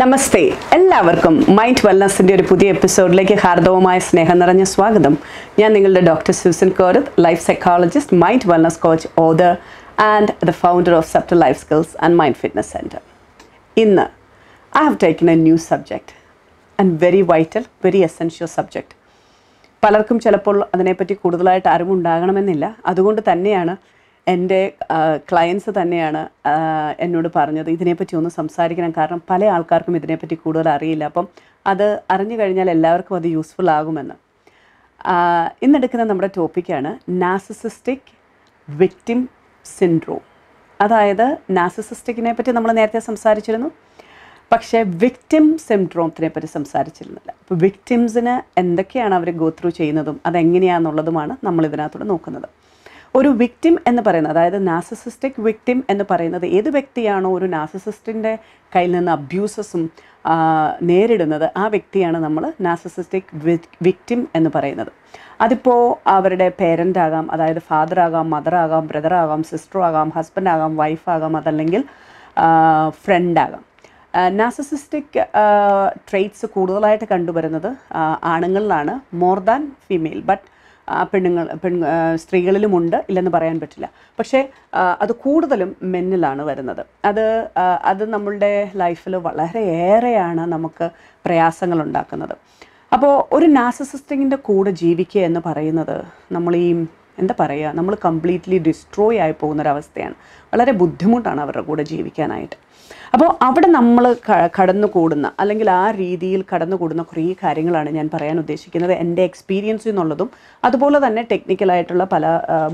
നമസ്തേ എല്ലാവർക്കും മൈൻഡ് വെൽനസിൻ്റെ ഒരു പുതിയ എപ്പിസോഡിലേക്ക് ഹാർദവമായ സ്നേഹം നിറഞ്ഞ സ്വാഗതം. ഞാൻ നിങ്ങളുടെ doctor Susan Koruth, life psychologist, mind wellness coach, author and the founder of subtle life skills and mind fitness centre. ഇന്ന് I have taken a new subject and very vital, very essential subject. പലർക്കും ചിലപ്പോൾ അതിനെപ്പറ്റി കൂടുതലായിട്ട് അറിവുണ്ടാകണമെന്നില്ല. അതുകൊണ്ട് തന്നെയാണ് എൻ്റെ clients തന്നെയാണ് എന്നോട് പറഞ്ഞത് ഇതിനെപ്പറ്റി ഒന്ന് സംസാരിക്കണം. കാരണം പല ആൾക്കാർക്കും ഇതിനെപ്പറ്റി കൂടുതൽ അറിയില്ല. അപ്പം അത് അറിഞ്ഞു കഴിഞ്ഞാൽ എല്ലാവർക്കും അത് യൂസ്ഫുൾ ആകുമെന്ന്. ഇന്നെടുക്കുന്ന നമ്മുടെ ടോപ്പിക്കാണ് നാർസിസിസ്റ്റിക് വിക്ടിം സിൻഡ്രോം. അതായത് നാർസിസിസ്റ്റിക്കിനെ പറ്റി നമ്മൾ നേരത്തെ സംസാരിച്ചിരുന്നു, പക്ഷേ വിക്ടിം സിൻഡ്രോത്തിനെ പറ്റി സംസാരിച്ചിരുന്നില്ല. അപ്പോൾ വിക്ടിംസിന് എന്തൊക്കെയാണ് അവർ ഗോ ത്രൂ ചെയ്യുന്നതും അതെങ്ങനെയാണെന്നുള്ളതുമാണ് നമ്മൾ ഇതിനകത്തൂടെ നോക്കുന്നത്. ഒരു വിക്ടിം എന്ന് പറയുന്നത്, അതായത് നാർസിസിസ്റ്റിക് വിക്ടിം എന്ന് പറയുന്നത് ഏത് വ്യക്തിയാണോ ഒരു നാർസിസിസ്റ്റിൻ്റെ കയ്യിൽ നിന്ന് അബ്യൂസസും നേരിടുന്നത്, ആ വ്യക്തിയാണ് നമ്മൾ നാർസിസിസ്റ്റിക് വിക്ടിം എന്ന് പറയുന്നത്. അതിപ്പോൾ അവരുടെ പേരൻ്റ് ആകാം, അതായത് ഫാദർ ആകാം, മദർ ആകാം, ബ്രദർ ആകാം, സിസ്റ്റർ ആകാം, ഹസ്ബൻഡ് ആകാം, വൈഫ് ആകാം, അതല്ലെങ്കിൽ ഫ്രണ്ട് ആകാം. നാർസിസിസ്റ്റിക് ട്രെയ്റ്റ്സ് കൂടുതലായിട്ട് കണ്ടുവരുന്നത് ആണുങ്ങളിലാണ്, മോർ ദാൻ ഫീമെയിൽ. ബട്ട് സ്ത്രീകളിലുമുണ്ട്, ഇല്ലെന്ന് പറയാൻ പറ്റില്ല. പക്ഷേ അത് കൂടുതലും മെന്നിലാണ് വരുന്നത്. അത് നമ്മളുടെ ലൈഫിൽ വളരെയേറെയാണ് നമുക്ക് പ്രയാസങ്ങൾ ഉണ്ടാക്കുന്നത്. അപ്പോൾ ഒരു നാർസിസിസ്റ്റിക്കിൻ്റെ കൂടെ ജീവിക്കുക എന്ന് പറയുന്നത് നമ്മൾ കംപ്ലീറ്റ്ലി ഡിസ്ട്രോയ് ആയി പോകുന്നൊരവസ്ഥയാണ്. വളരെ ബുദ്ധിമുട്ടാണ് അവരുടെ കൂടെ ജീവിക്കാനായിട്ട്. അപ്പോൾ അവിടെ നമ്മൾ കടന്നുകൂടുന്ന, അല്ലെങ്കിൽ ആ രീതിയിൽ കടന്നുകൂടുന്ന കുറേ കാര്യങ്ങളാണ് ഞാൻ പറയാൻ ഉദ്ദേശിക്കുന്നത്. എൻ്റെ എക്സ്പീരിയൻസിൽ നിന്നുള്ളതും അതുപോലെ തന്നെ ടെക്നിക്കലായിട്ടുള്ള പല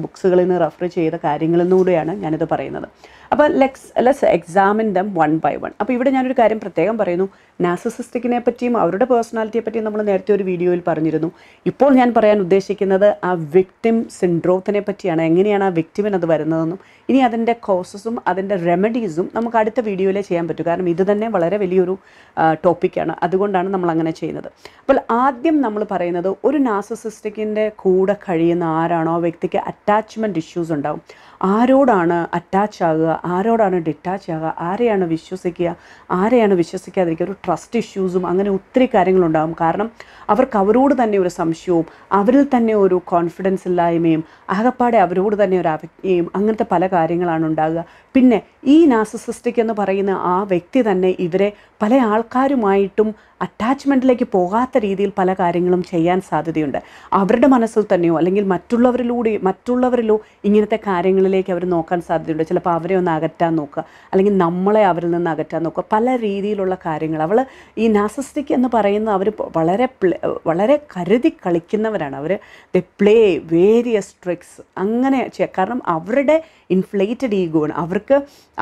ബുക്സുകളിൽ നിന്ന് റെഫർ ചെയ്ത കാര്യങ്ങളിൽ നിന്നുകൂടെയാണ് ഞാനിത് പറയുന്നത്. അപ്പോൾ let's examine them one by one. അപ്പോൾ ഇവിടെ ഞാനൊരു കാര്യം പ്രത്യേകം പറയുന്നു. നാർസിസിസ്റ്റിക്കിനെ പറ്റിയും അവരുടെ പേഴ്സണാലിറ്റിയെ പറ്റിയും നമ്മൾ നേരത്തെ ഒരു വീഡിയോയിൽ പറഞ്ഞിരുന്നു. ഇപ്പോൾ ഞാൻ പറയാൻ ഉദ്ദേശിക്കുന്നത് ആ വിക്ടിം സിൻഡ്രോത്തിനെ പറ്റിയാണ്. എങ്ങനെയാണ് ആ വിക്ടിമിന് അത് വരുന്നതെന്നും ഇനി അതിൻ്റെ കോസസും അതിൻ്റെ റെമഡീസും നമുക്ക് അടുത്ത വീഡിയോയിലേ ചെയ്യാൻ പറ്റും. കാരണം ഇത് തന്നെ വളരെ വലിയൊരു ടോപ്പിക്കാണ്. അതുകൊണ്ടാണ് നമ്മൾ അങ്ങനെ ചെയ്യുന്നത്. അപ്പോൾ ആദ്യം നമ്മൾ പറയുന്നത്, ഒരു നാർസിസിസ്റ്റിക്കിൻ്റെ കൂടെ കഴിയുന്ന ആരാണോ ആ വ്യക്തിക്ക് അറ്റാച്ച്മെൻറ്റ് ഇഷ്യൂസ് ഉണ്ടാവും. ആരോടാണ് അറ്റാച്ച് ആകുക, ആരോടാണ് ഡിറ്റാച്ച് ആകുക, ആരെയാണ് വിശ്വസിക്കുക, ആരെയാണ് വിശ്വസിക്കാതിരിക്കുക, ഒരു ട്രസ്റ്റ് ഇഷ്യൂസും അങ്ങനെ ഒത്തിരി കാര്യങ്ങളുണ്ടാകും. കാരണം അവർക്ക് അവരോട് തന്നെ ഒരു സംശയവും, അവരിൽ തന്നെ ഒരു കോൺഫിഡൻസ് ഇല്ലായ്മയും, ആകപ്പാടെ അവരോട് തന്നെ ഒരു അവജ്ഞയും, അങ്ങനത്തെ പല കാര്യങ്ങളാണ് ഉണ്ടാകുക. പിന്നെ ഈ നാർസിസിസ്റ്റിക് എന്ന് പറയുന്ന ആ വ്യക്തി തന്നെ ഇവരെ പല ആൾക്കാരുമായിട്ടും അറ്റാച്ച്മെൻറ്റിലേക്ക് പോകാത്ത രീതിയിൽ പല കാര്യങ്ങളും ചെയ്യാൻ സാധ്യതയുണ്ട്. അവരുടെ മനസ്സിൽ തന്നെയോ അല്ലെങ്കിൽ മറ്റുള്ളവരിലോ ഇങ്ങനത്തെ കാര്യങ്ങളിലേക്ക് അവർ നോക്കാൻ സാധ്യതയുണ്ട്. ചിലപ്പോൾ അവരെ ഒന്ന് അകറ്റാൻ നോക്കുക, അല്ലെങ്കിൽ നമ്മളെ അവരിൽ നിന്ന് അകറ്റാൻ നോക്കുക, പല രീതിയിലുള്ള കാര്യങ്ങൾ. ഈ നാർസിസിസ്റ്റിക് എന്ന് പറയുന്നത് അവർ വളരെ കരുതി കളിക്കുന്നവരാണ്. അവർ ദ പ്ലേ വേരിയസ് ട്രിക്സ് അങ്ങനെ കാരണം അവരുടെ ഇൻഫ്ലേറ്റഡ് ഈഗോ ആണ്. അവർക്ക്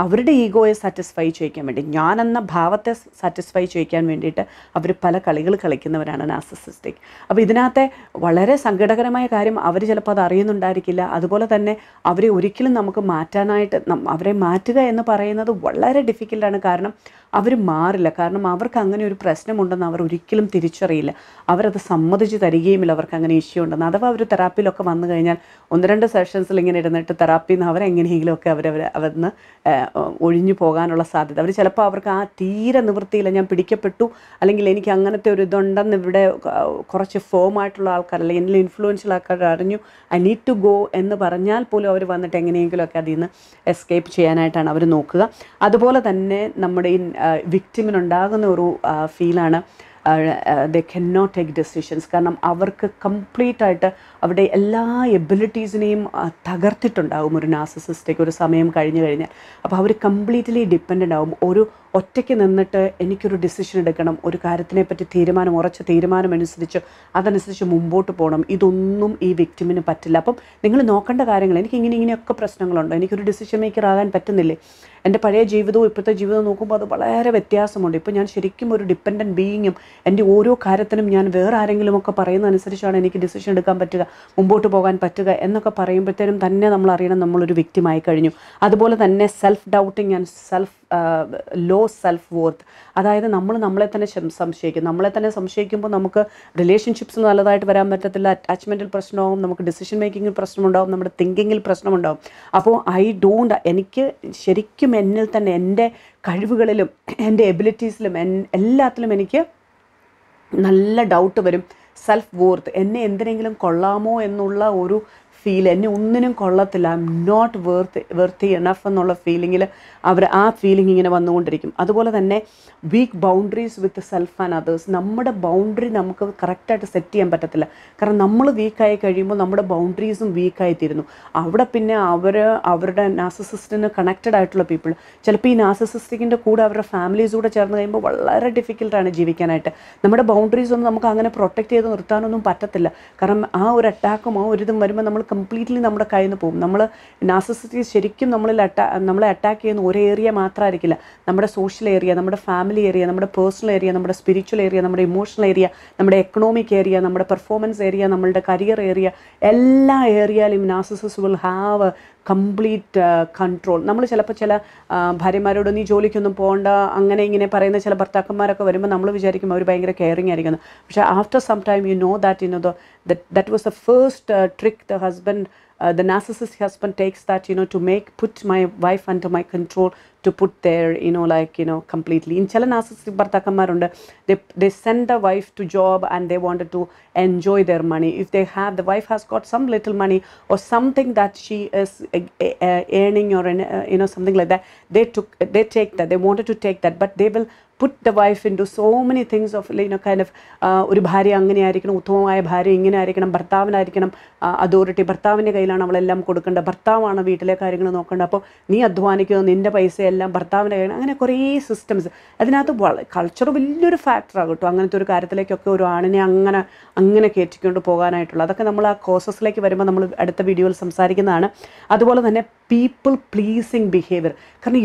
അവരുടെ ഈഗോയെ സാറ്റിസ്ഫൈ ചെയ്യിക്കാൻ വേണ്ടി, ഞാനെന്ന ഭാവത്തെ സാറ്റിസ്ഫൈ ചെയ്യിക്കാൻ വേണ്ടിയിട്ട് അവർ പല കളികൾ കളിക്കുന്നവരാണ് നാർസിസിസ്റ്റിക്. അപ്പോൾ ഇതിനകത്തെ വളരെ സങ്കടകരമായ കാര്യം, അവർ ചിലപ്പോൾ അത് അറിയുന്നുണ്ടായിരിക്കില്ല. അതുപോലെ തന്നെ അവരെ ഒരിക്കലും നമുക്ക് മാറ്റാനായിട്ട്, അവരെ മാറ്റുക എന്ന് പറയുന്നത് വളരെ ഡിഫിക്കൽട്ടാണ്. കാരണം അവർ മാറില്ല. കാരണം അവർക്ക് അങ്ങനെ ഒരു പ്രശ്നമുണ്ടെന്ന് അവർ ഒരിക്കലും തിരിച്ചറിയില്ല. അവരത് സമ്മതിച്ച് തരികയുമില്ല അവർക്ക് അങ്ങനെ ഇഷ്യൂ ഉണ്ടെന്ന്. അഥവാ അവർ തെറാപ്പിയിലൊക്കെ വന്നു കഴിഞ്ഞാൽ 1-2 സെഷൻസിൽ ഇങ്ങനെ ഇരുന്നിട്ട് തെറാപ്പിയിൽ നിന്ന് അവരെങ്ങനെയെങ്കിലുമൊക്കെ അവരിന്ന് ഒഴിഞ്ഞു പോകാനുള്ള സാധ്യത. അവർ ചിലപ്പോൾ അവർക്ക് ആ തീരെ നിവൃത്തിയില്ല, ഞാൻ പിടിക്കപ്പെട്ടു, അല്ലെങ്കിൽ എനിക്ക് അങ്ങനത്തെ ഒരു ഇതുണ്ടെന്ന് ഇവിടെ കുറച്ച് ഫോമായിട്ടുള്ള ആൾക്കാർ, അല്ലെങ്കിൽ എന്നിൽ ഇൻഫ്ലുവൻഷ്യൽ ആൾക്കാർ അറിഞ്ഞു, ഐ നീഡ് ടു ഗോ എന്ന് പറഞ്ഞാൽ പോലും അവർ വന്നിട്ട് എങ്ങനെയെങ്കിലുമൊക്കെ അതിൽ നിന്ന് എസ്കേപ്പ് ചെയ്യാനായിട്ടാണ് അവർ നോക്കുക. അതുപോലെ തന്നെ നമ്മുടെ ഈ വിക്ടിമിനുണ്ടാകുന്ന ഒരു ഫീലാണ് ദേ കെൻ നോട്ട് ടേക്ക് ഡെസിഷൻസ്. കാരണം അവർക്ക് കംപ്ലീറ്റായിട്ട് അവരുടെ എല്ലാ എബിലിറ്റീസിനെയും തകർത്തിട്ടുണ്ടാകും ഒരു നാർസിസിസ്റ്റിക് ഒരു സമയം കഴിഞ്ഞ് കഴിഞ്ഞാൽ. അപ്പോൾ അവർ കംപ്ലീറ്റ്ലി ഡിപ്പെൻഡൻ്റ് ആകും. ഒറ്റയ്ക്ക് നിന്നിട്ട് എനിക്കൊരു ഡിസിഷൻ എടുക്കണം, ഒരു കാര്യത്തിനെ പറ്റി ഉറച്ച തീരുമാനം അതനുസരിച്ച് മുമ്പോട്ട് പോകണം, ഇതൊന്നും ഈ വിക്ടിമിന് പറ്റില്ല. അപ്പം നിങ്ങൾ നോക്കേണ്ട കാര്യങ്ങൾ, എനിക്ക് ഇങ്ങനെയൊക്കെ പ്രശ്നങ്ങളുണ്ട്, എനിക്കൊരു ഡിസിഷൻ മേക്കർ ആകാൻ പറ്റുന്നില്ലേ, എൻ്റെ പഴയ ജീവിതവും ഇപ്പോഴത്തെ ജീവിതവും നോക്കുമ്പോൾ അത് വളരെ വ്യത്യാസമുണ്ട്. ഇപ്പോൾ ഞാൻ ശരിക്കും ഒരു ഡിപ്പെൻഡൻറ്റ് ബീയിങ്ങും, എൻ്റെ ഓരോ കാര്യത്തിനും ഞാൻ വേറെ ആരെങ്കിലുമൊക്കെ പറയുന്നതനുസരിച്ചാണ് എനിക്ക് ഡിസിഷൻ എടുക്കാൻ പറ്റുക, മുമ്പോട്ട് പോകാൻ പറ്റുക എന്നൊക്കെ പറയുമ്പോഴത്തേനും തന്നെ നമ്മൾ അറിയണം നമ്മളൊരു വിക്ടിമായി കഴിഞ്ഞു. അതുപോലെ തന്നെ self doubting and self low self worth. അതായത് നമ്മൾ നമ്മളെ തന്നെ സംശയിക്കും. നമ്മളെ തന്നെ സംശയിക്കുമ്പോൾ നമുക്ക് റിലേഷൻഷിപ്സ് നല്ലതായിട്ട് വരാൻ പറ്റത്തില്ല, അറ്റാച്ച്മെൻറ്റിൽ പ്രശ്നമാവും, നമുക്ക് ഡിസിഷൻ മേക്കിങ്ങിൽ പ്രശ്നമുണ്ടാവും, നമ്മുടെ തിങ്കിങ്ങിൽ പ്രശ്നമുണ്ടാവും. അപ്പോൾ എനിക്ക് ശരിക്കും എന്നിൽ തന്നെ എൻ്റെ കഴിവുകളിലും എൻ്റെ എബിലിറ്റീസിലും എല്ലാത്തിലും എനിക്ക് നല്ല ഡൗട്ട് വരും. സെൽഫ് വർത്ത്, എന്നെ എന്തിനെങ്കിലും കൊള്ളാമോ എന്നുള്ള ഒരു ഫീൽ, എന്നെ ഒന്നിനും കൊള്ളത്തില്ല, I'm not worthy enough എന്നുള്ള ഫീലിങ്ങിൽ ആ ഫീലിംഗ് ഇങ്ങനെ വന്നുകൊണ്ടിരിക്കും. അതുപോലെ തന്നെ weak boundaries with self and others. നമ്മുടെ ബൗണ്ടറി നമുക്ക് കറക്റ്റായിട്ട് സെറ്റ് ചെയ്യാൻ പറ്റത്തില്ല. കാരണം നമ്മൾ വീക്കായി കഴിയുമ്പോൾ നമ്മുടെ ബൗണ്ടറീസും വീക്കായി തീരുന്നു. അവിടെ പിന്നെ അവരുടെ നാർസിസിസ്റ്റിന് കണക്റ്റഡ് ആയിട്ടുള്ള പീപ്പിൾ, ചിലപ്പോൾ ഈ നാർസിസിസ്റ്റിക്കിൻ്റെ കൂടെ അവരുടെ ഫാമിലീസ് കൂടെ ചേർന്ന് കഴിയുമ്പോൾ വളരെ ഡിഫിക്കൽട്ടാണ് ജീവിക്കാനായിട്ട്. നമ്മുടെ ബൗണ്ടറീസ് ഒന്നും നമുക്ക് അങ്ങനെ പ്രൊട്ടക്റ്റ് ചെയ്ത് നിർത്താനൊന്നും പറ്റത്തില്ല. കാരണം ആ ഒരു അറ്റാക്കും ആ ഒരു ഇതും വരുമ്പോൾ നമ്മൾ കംപ്ലീറ്റ്ലി നമ്മുടെ കയ്യിൽ നിന്ന് പോകും. നമ്മൾ നാർസിസിസ്റ്റ് ശരിക്കും നമ്മളെ അറ്റാക്ക് ചെയ്യുന്ന ഒരു ഏരിയ മാത്രമായിരിക്കില്ല. നമ്മുടെ സോഷ്യൽ ഏരിയ, നമ്മുടെ ഫാമിലി ഏരിയ, നമ്മുടെ പേഴ്സണൽ ഏരിയ, നമ്മുടെ സ്പിരിച്വൽ ഏരിയ, നമ്മുടെ ഇമോഷണൽ ഏരിയ, നമ്മുടെ എക്കണോമിക് ഏരിയ, നമ്മുടെ പെർഫോമൻസ് ഏരിയ, നമ്മളുടെ കരിയർ ഏരിയ, എല്ലാ ഏരിയയിലും narcissist will have complete control. നമ്മൾ ചിലപ്പോൾ ചില ഭാര്യമാരോട് നീ ജോലിക്കൊന്നും പോകണ്ട അങ്ങനെ ഇങ്ങനെ പറയുന്ന ചില ഭർത്താക്കന്മാരൊക്കെ വരുമ്പോൾ നമ്മൾ വിചാരിക്കും അവർ ഭയങ്കര കെയറിങ് ആയിരിക്കുന്നു. പക്ഷേ after some time you know that was the first trick the narcissist husband takes, that to put my wife under my control, to put their completely. In chala narcissistic barthakammarunde, they send the wife to job and they wanted to enjoy their money. If the wife has got some little money or something that she is earning or something like that, they take that, they wanted to take that, but they will put the wife into so many things of ഒരു ഭാര്യ അങ്ങനെ ആയിരിക്കണം, ഉത്തമമായ ഭാര്യ ഇങ്ങനെ ആയിരിക്കണം, ഭർത്താവിനായിരിക്കണം authority, ഭർത്താവിൻ്റെ കയ്യിലാണ് അവളെല്ലാം കൊടുക്കേണ്ടത്, ഭർത്താവാണ് വീട്ടിലെ കാര്യങ്ങൾ നോക്കേണ്ടത്, അപ്പോൾ നീ അധ്വാനിക്കുക, നിൻ്റെ പൈസയെല്ലാം ഭർത്താവിൻ്റെ കയ്യിൽ, അങ്ങനെ കുറേ സിസ്റ്റംസ്. അതിനകത്ത് കൾച്ചർ വലിയൊരു ഫാക്ടറാണ് കേട്ടോ അങ്ങനത്തെ ഒരു കാര്യത്തിലേക്കൊക്കെ ഒരു ആണിനെ അങ്ങനെ കയറ്റിക്കൊണ്ട് പോകാനായിട്ടുള്ള. അതൊക്കെ നമ്മൾ ആ കോസസിലേക്ക് വരുമ്പോൾ നമ്മൾ അടുത്ത വീഡിയോയിൽ സംസാരിക്കുന്നതാണ്. അതുപോലെ തന്നെ പീപ്പിൾ പ്ലീസിങ് ബിഹേവിയർ. കാരണം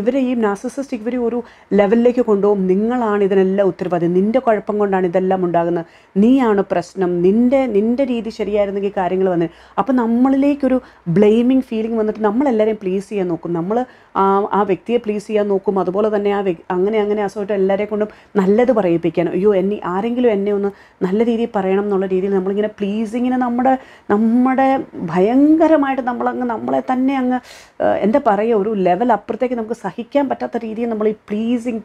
ഇവരെ ഈ നാർസിസിസ്റ്റ് ഇവർ ഒരു ലെവലിലേക്ക് കൊണ്ടുപോകും. നിങ്ങളാണ് ഇതിനെല്ലാം ഉത്തരവാദി, നിൻ്റെ കുഴപ്പം കൊണ്ടാണ് ഇതെല്ലാം ഉണ്ടാകുന്നത്, നീയാണ് പ്രശ്നം, നിൻ്റെ രീതി ശരിയായിരുന്നെങ്കിൽ കാര്യങ്ങൾ വന്നത്. അപ്പോൾ നമ്മളിലേക്കൊരു ബ്ലെയിമിങ് ഫീലിംഗ് വന്നിട്ട് നമ്മളെല്ലാവരെയും പ്ലീസ് ചെയ്യാൻ നോക്കും, നമ്മൾ ആ വ്യക്തിയെ പ്ലീസ് ചെയ്യാൻ നോക്കും. അതുപോലെ തന്നെ അങ്ങനെ അസോട്ട് എല്ലാവരെയും കൊണ്ടും നല്ലത് പറയിപ്പിക്കാൻ, അയ്യോ ആരെങ്കിലും എന്നെ ഒന്ന് നല്ല രീതിയിൽ പറയണം എന്നുള്ള രീതിയിൽ നമ്മളിങ്ങനെ പ്ലീസിങ്ങിന് നമ്മുടെ ഭയങ്കരമായിട്ട് നമ്മളെ തന്നെ എന്താ പറയുക, ഒരു ലെവൽ അപ്പുറത്തേക്ക് നമുക്ക് സഹിക്കാൻ പറ്റാത്ത രീതിയിൽ നമ്മൾ ഈ പ്ലീസിങ്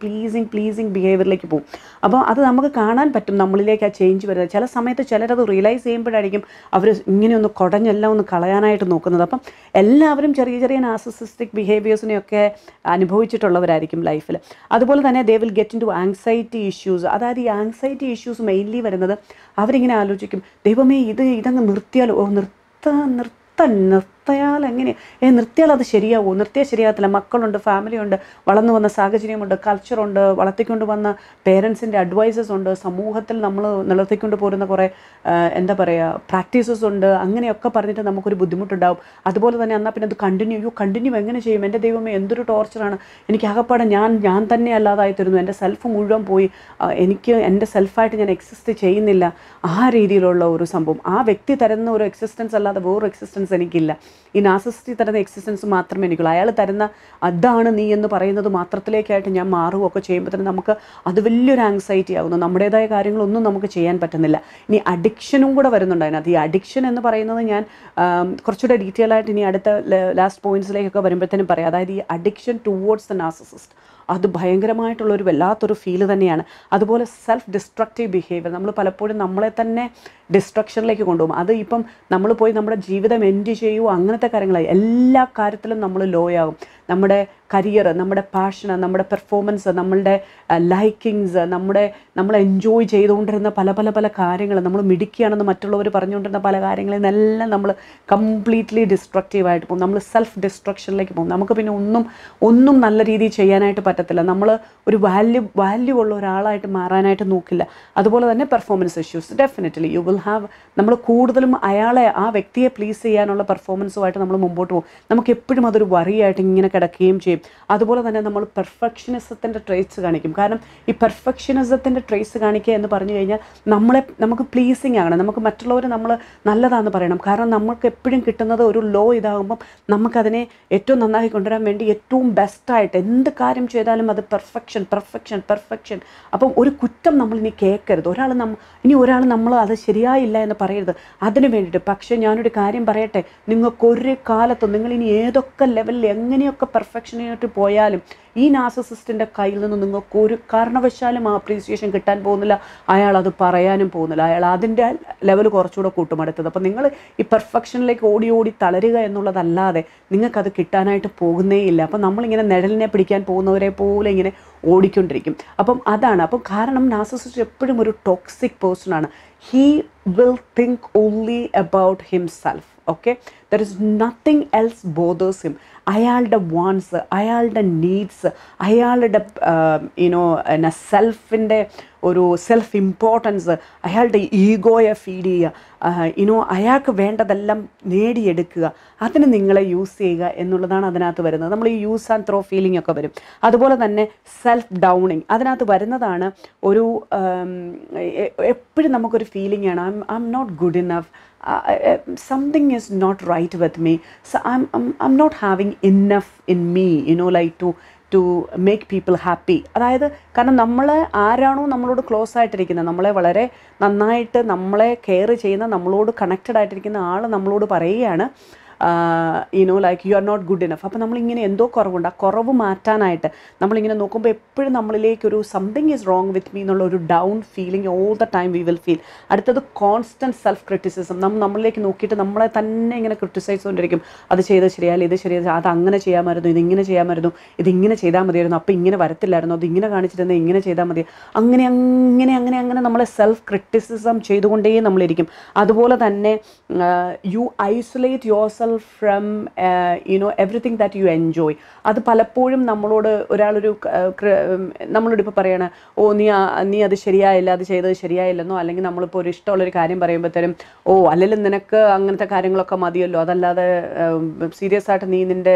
ബിഹേവിയറിലേക്ക് പോകും. അപ്പോൾ അത് നമുക്ക് കാണാൻ പറ്റും നമ്മളിലേക്ക് ആ ചേഞ്ച് വരുന്നത്. ചില സമയത്ത് ചിലരത് റിയലൈസ് ചെയ്യുമ്പോഴായിരിക്കും അവർ ഇങ്ങനെയൊന്ന് കുടഞ്ഞെല്ലാം ഒന്ന് കളയാനായിട്ട് നോക്കുന്നത്. അപ്പം എല്ലാവരും ചെറിയ നാർസിസിസ്റ്റിക് ബിഹേവിയേഴ്സിനെയൊക്കെ അനുഭവിച്ചിട്ടുള്ളവരായിരിക്കും ലൈഫിൽ. അതുപോലെ തന്നെ they will get into anxiety issues. അതായത് ഈ ആങ്സൈറ്റി ഇഷ്യൂസ് മെയിൻലി വരുന്നത് അവരിങ്ങനെ ആലോചിക്കും, ദൈവമേ ഇതങ്ങ് നിർത്തിയാലോ, നിർത്തിയാൽ എങ്ങനെ നിർത്തിയാൽ അത് ശരിയാവുമോ, നിർത്തിയാൽ ശരിയാകത്തില്ല, മക്കളുണ്ട്, ഫാമിലിയുണ്ട്, വളർന്നു വന്ന സാഹചര്യമുണ്ട്, കൾച്ചറുണ്ട്, വളർത്തിക്കൊണ്ട് വന്ന പേരൻസിൻ്റെ അഡ്വൈസസ് ഉണ്ട്, സമൂഹത്തിൽ നമ്മൾ നിലർത്തിക്കൊണ്ട് പോരുന്ന കുറേ എന്താ പറയുക പ്രാക്ടീസസ് ഉണ്ട്, അങ്ങനെയൊക്കെ പറഞ്ഞിട്ട് നമുക്കൊരു ബുദ്ധിമുട്ടുണ്ടാവും. അതുപോലെ തന്നെ എന്നാൽ പിന്നെ അത് കണ്ടിന്യൂ എങ്ങനെ ചെയ്യും, എൻ്റെ ദൈവമേ എന്തൊരു ടോർച്ചറാണ്, എനിക്ക് ആകപ്പാടെ ഞാൻ തന്നെ അല്ലാതായി തരുന്നു, എൻ്റെ സെൽഫ് മുഴുവൻ പോയി, എനിക്ക് എൻ്റെ സെൽഫായിട്ട് ഞാൻ എക്സിസ്റ്റ് ചെയ്യുന്നില്ല, ആ രീതിയിലുള്ള ഒരു സംഭവം. ആ വ്യക്തി തരുന്ന ഒരു എക്സിസ്റ്റൻസ് അല്ലാതെ വേറൊരു എക്സിസ്റ്റൻസ് എനിക്കില്ല. ഈ നാർസിസിസ്റ്റ് തരുന്ന എക്സിസ്റ്റൻസ് മാത്രമേ എനിക്കുള്ളൂ. അയാൾ തരുന്ന അതാണ് നീ എന്ന് പറയുന്നത് മാത്രത്തിലേക്കായിട്ട് ഞാൻ മാറുകയൊക്കെ ചെയ്യുമ്പോൾ തന്നെ നമുക്ക് അത് വലിയൊരു ആങ്സൈറ്റി ആകുന്നു. നമ്മുടേതായ കാര്യങ്ങളൊന്നും നമുക്ക് ചെയ്യാൻ പറ്റുന്നില്ല. ഇനി അഡിക്ഷനും കൂടെ വരുന്നുണ്ട് അതിനകത്ത്. ഈ അഡിക്ഷൻ എന്ന് പറയുന്നത് ഞാൻ കുറച്ചുകൂടെ ഡീറ്റെയിൽ ആയിട്ട് ഇനി അടുത്ത ലാസ്റ്റ് പോയിന്റ്സിലേക്കൊക്കെ വരുമ്പോഴത്തേനും പറയാം. അതായത് ഈ അഡിക്ഷൻ ടുവേർഡ്സ് ദ നാർസിസിസ്റ്റ് അത് ഭയങ്കരമായിട്ടുള്ളൊരു വല്ലാത്തൊരു ഫീല് തന്നെയാണ്. അതുപോലെ സെൽഫ് ഡിസ്ട്രക്റ്റീവ് ബിഹേവിയർ, നമ്മൾ പലപ്പോഴും നമ്മളെ തന്നെ ഡിസ്ട്രക്ഷനിലേക്ക് കൊണ്ടുപോകും. അത് ഇപ്പം നമ്മൾ പോയി നമ്മുടെ ജീവിതം എൻഡ് ചെയ്യുമോ അങ്ങനത്തെ കാര്യങ്ങളായി എല്ലാ കാര്യത്തിലും നമ്മൾ ലോ ആകും. നമ്മുടെ കരിയർ, നമ്മുടെ പാഷന്, നമ്മുടെ പെർഫോമൻസ്, നമ്മളുടെ ലൈക്കിങ്സ്, നമ്മൾ എൻജോയ് ചെയ്തുകൊണ്ടിരുന്ന പല കാര്യങ്ങൾ, നമ്മൾ മിടുക്കിയാണെന്ന് മറ്റുള്ളവർ പറഞ്ഞുകൊണ്ടിരുന്ന പല കാര്യങ്ങളിൽ നിന്നെല്ലാം നമ്മൾ കംപ്ലീറ്റ്ലി ഡിസ്ട്രക്റ്റീവായിട്ട് പോകും. നമ്മൾ സെൽഫ് ഡിസ്ട്രക്ഷനിലേക്ക് പോകും. നമുക്ക് പിന്നെ ഒന്നും നല്ല രീതിയിൽ ചെയ്യാനായിട്ട് പറ്റത്തില്ല. നമ്മൾ ഒരു വാല്യൂ ഉള്ള ഒരാളായിട്ട് മാറാനായിട്ട് നോക്കില്ല. അതുപോലെ തന്നെ performance issues definitely you will have. നമ്മൾ കൂടുതലും ആ വ്യക്തിയെ പ്ലീസ് ചെയ്യാനുള്ള പെർഫോമൻസുമായിട്ട് നമ്മൾ മുമ്പോട്ട് പോകും. നമുക്ക് എപ്പോഴും അതൊരു വറിയായിട്ട് ഇങ്ങനെ കിടക്കുകയും ചെയ്യും. അതുപോലെ തന്നെ നമ്മൾ പെർഫെക്ഷനിസത്തിൻ്റെ ട്രേറ്റ്സ് കാണിക്കും. കാരണം ഈ പെർഫെക്ഷനിസത്തിൻ്റെ ട്രേറ്റ്സ് കാണിക്കുക എന്ന് പറഞ്ഞു കഴിഞ്ഞാൽ നമുക്ക് പ്ലീസിങ് ആണ്, നമുക്ക് മറ്റുള്ളവർ നമ്മൾ നല്ലതാണെന്ന് പറയണം. കാരണം നമുക്ക് എപ്പോഴും കിട്ടുന്നത് ഒരു ലോ ഇതാകുമ്പം നമുക്കതിനെ ഏറ്റവും നന്നാക്കി കൊണ്ടുവരാൻ വേണ്ടി ഏറ്റവും ബെസ്റ്റായിട്ട് എന്ത് കാര്യം ചെയ്താലും അത് പെർഫെക്ഷൻ പെർഫെക്ഷൻ പെർഫെക്ഷൻ. അപ്പം ഒരു കുറ്റം നമ്മളിനി കേൾക്കരുത്, ഒരാൾ നമ്മൾ അത് ശരിയായില്ല എന്ന് പറയരുത് അതിന് വേണ്ടിയിട്ട്. പക്ഷേ ഞാനൊരു കാര്യം പറയട്ടെ, നിങ്ങൾക്കൊരു കാലത്തും നിങ്ങളിനി ഏതൊക്കെ ലെവലിൽ എങ്ങനെയൊക്കെ പെർഫെക്ഷനായിട്ട് പോയാലും ഈ നാർസിസിസ്റ്റിൻ്റെ കയ്യിൽ നിന്ന് നിങ്ങൾക്ക് ഒരു കാരണവശാലും ആ അപ്രീസിയേഷൻ കിട്ടാൻ പോകുന്നില്ല. അയാൾ അത് പറയാനും പോകുന്നില്ല, അയാൾ അതിൻ്റെ ലെവൽ കുറച്ചുകൂടെ കൂട്ടും അടുത്തത്. അപ്പോൾ നിങ്ങൾ ഈ പെർഫെക്ഷനിലേക്ക് ഓടി ഓടി തളരുക എന്നുള്ളതല്ലാതെ നിങ്ങൾക്കത് കിട്ടാനായിട്ട് പോകുന്നേ ഇല്ല. അപ്പം നമ്മളിങ്ങനെ നിഴലിനെ പിടിക്കാൻ പോകുന്നവരെ പോലെ ഇങ്ങനെ ഓടിക്കൊണ്ടിരിക്കും. അപ്പം അതാണ്. അപ്പം കാരണം നാർസിസിസ്റ്റ് എപ്പോഴും ഒരു ടോക്സിക് പേഴ്സണാണ്. He will think only about himself. Okay, there is nothing else bothers him. അയാളുടെ വാണ്ട്സ്, അയാളുടെ നീഡ്സ്, അയാളുടെ സെൽഫിൻ്റെ ഒരു സെൽഫ് ഇമ്പോർട്ടൻസ്, അയാളുടെ ഈഗോയെ ഫീഡ് ചെയ്യുക, അയാൾക്ക് വേണ്ടതെല്ലാം നേടിയെടുക്കുക, അതിന് നിങ്ങളെ യൂസ് ചെയ്യുക എന്നുള്ളതാണ് അതിനകത്ത് വരുന്നത്. നമ്മൾ ഈ യൂസ് ആൻഡ് ത്രോ ഫീലിംഗ് ഒക്കെ വരും. അതുപോലെ തന്നെ സെൽഫ് ഡൗണിങ് അതിനകത്ത് വരുന്നതാണ്. ഒരു എപ്പോഴും നമുക്കൊരു ഫീലിംഗ് ആണ്, I'm not good enough, something is not right with me, so I'm not having enough in me, like to make people happy. അതായത് കാരണം നമ്മൾ ആരാണോ നമ്മളോട് ക്ലോസ് ആയിട്ടിരിക്കുന്നത്, നമ്മളെ വളരെ നന്നായിട്ട് നമ്മളെ കെയർ ചെയ്യുന്ന, നമ്മളോട് കണക്റ്റഡ് ആയിട്ടിരിക്കുന്ന ആൾ നമ്മളോട് പറയുകയാണ് like you are not good enough. അപ്പോൾ നമ്മളിങ്ങനെ എന്തോ കുറവുണ്ട്, ആ കുറവ് മാറ്റാനായിട്ട് നമ്മളിങ്ങനെ നോക്കുമ്പോൾ എപ്പോഴും നമ്മളിലേക്കൊരു something is wrong with me എന്നുള്ള ഒരു down feeling all the time we will feel. അടുത്തത് കോൺസ്റ്റൻറ്റ് സെൽഫ് ക്രിറ്റിസിസം. നമ്മളിലേക്ക് നോക്കിയിട്ട് നമ്മളെ തന്നെ ഇങ്ങനെ ക്രിറ്റിസൈസ് കൊണ്ടിരിക്കും. അത് ചെയ്ത് ശരിയായില്ല, ഇത് ശരിയായി, അത് അങ്ങനെ ചെയ്യാമായിരുന്നു, ഇതിങ്ങനെ ചെയ്യാമായിരുന്നു, ഇതിങ്ങനെ ചെയ്താൽ മതിയായിരുന്നു, അപ്പോൾ ഇങ്ങനെ വരത്തില്ലായിരുന്നു, അത് ഇങ്ങനെ കാണിച്ചിരുന്നത് ഇങ്ങനെ ചെയ്താൽ മതി, അങ്ങനെ അങ്ങനെ അങ്ങനെ അങ്ങനെ നമ്മളെ സെൽഫ് ക്രിറ്റിസിസം ചെയ്തുകൊണ്ടേ നമ്മളിരിക്കും. അതുപോലെ തന്നെ you isolate yourself from everything that you enjoy. അത് പലപ്പോഴും നമ്മളോട് ഒരാളൊരു നമ്മളോട് ഇപ്പോൾ പറയണ, നീ അത് ശരിയായില്ല, അത് ചെയ്തത് ശരിയായില്ലെന്നോ, അല്ലെങ്കിൽ നമ്മളിപ്പോൾ ഒരു ഇഷ്ടമുള്ളൊരു കാര്യം പറയുമ്പോഴത്തേനും അല്ലെങ്കിൽ നിനക്ക് അങ്ങനത്തെ കാര്യങ്ങളൊക്കെ മതിയല്ലോ, അതല്ലാതെ സീരിയസ് ആയിട്ട് നീ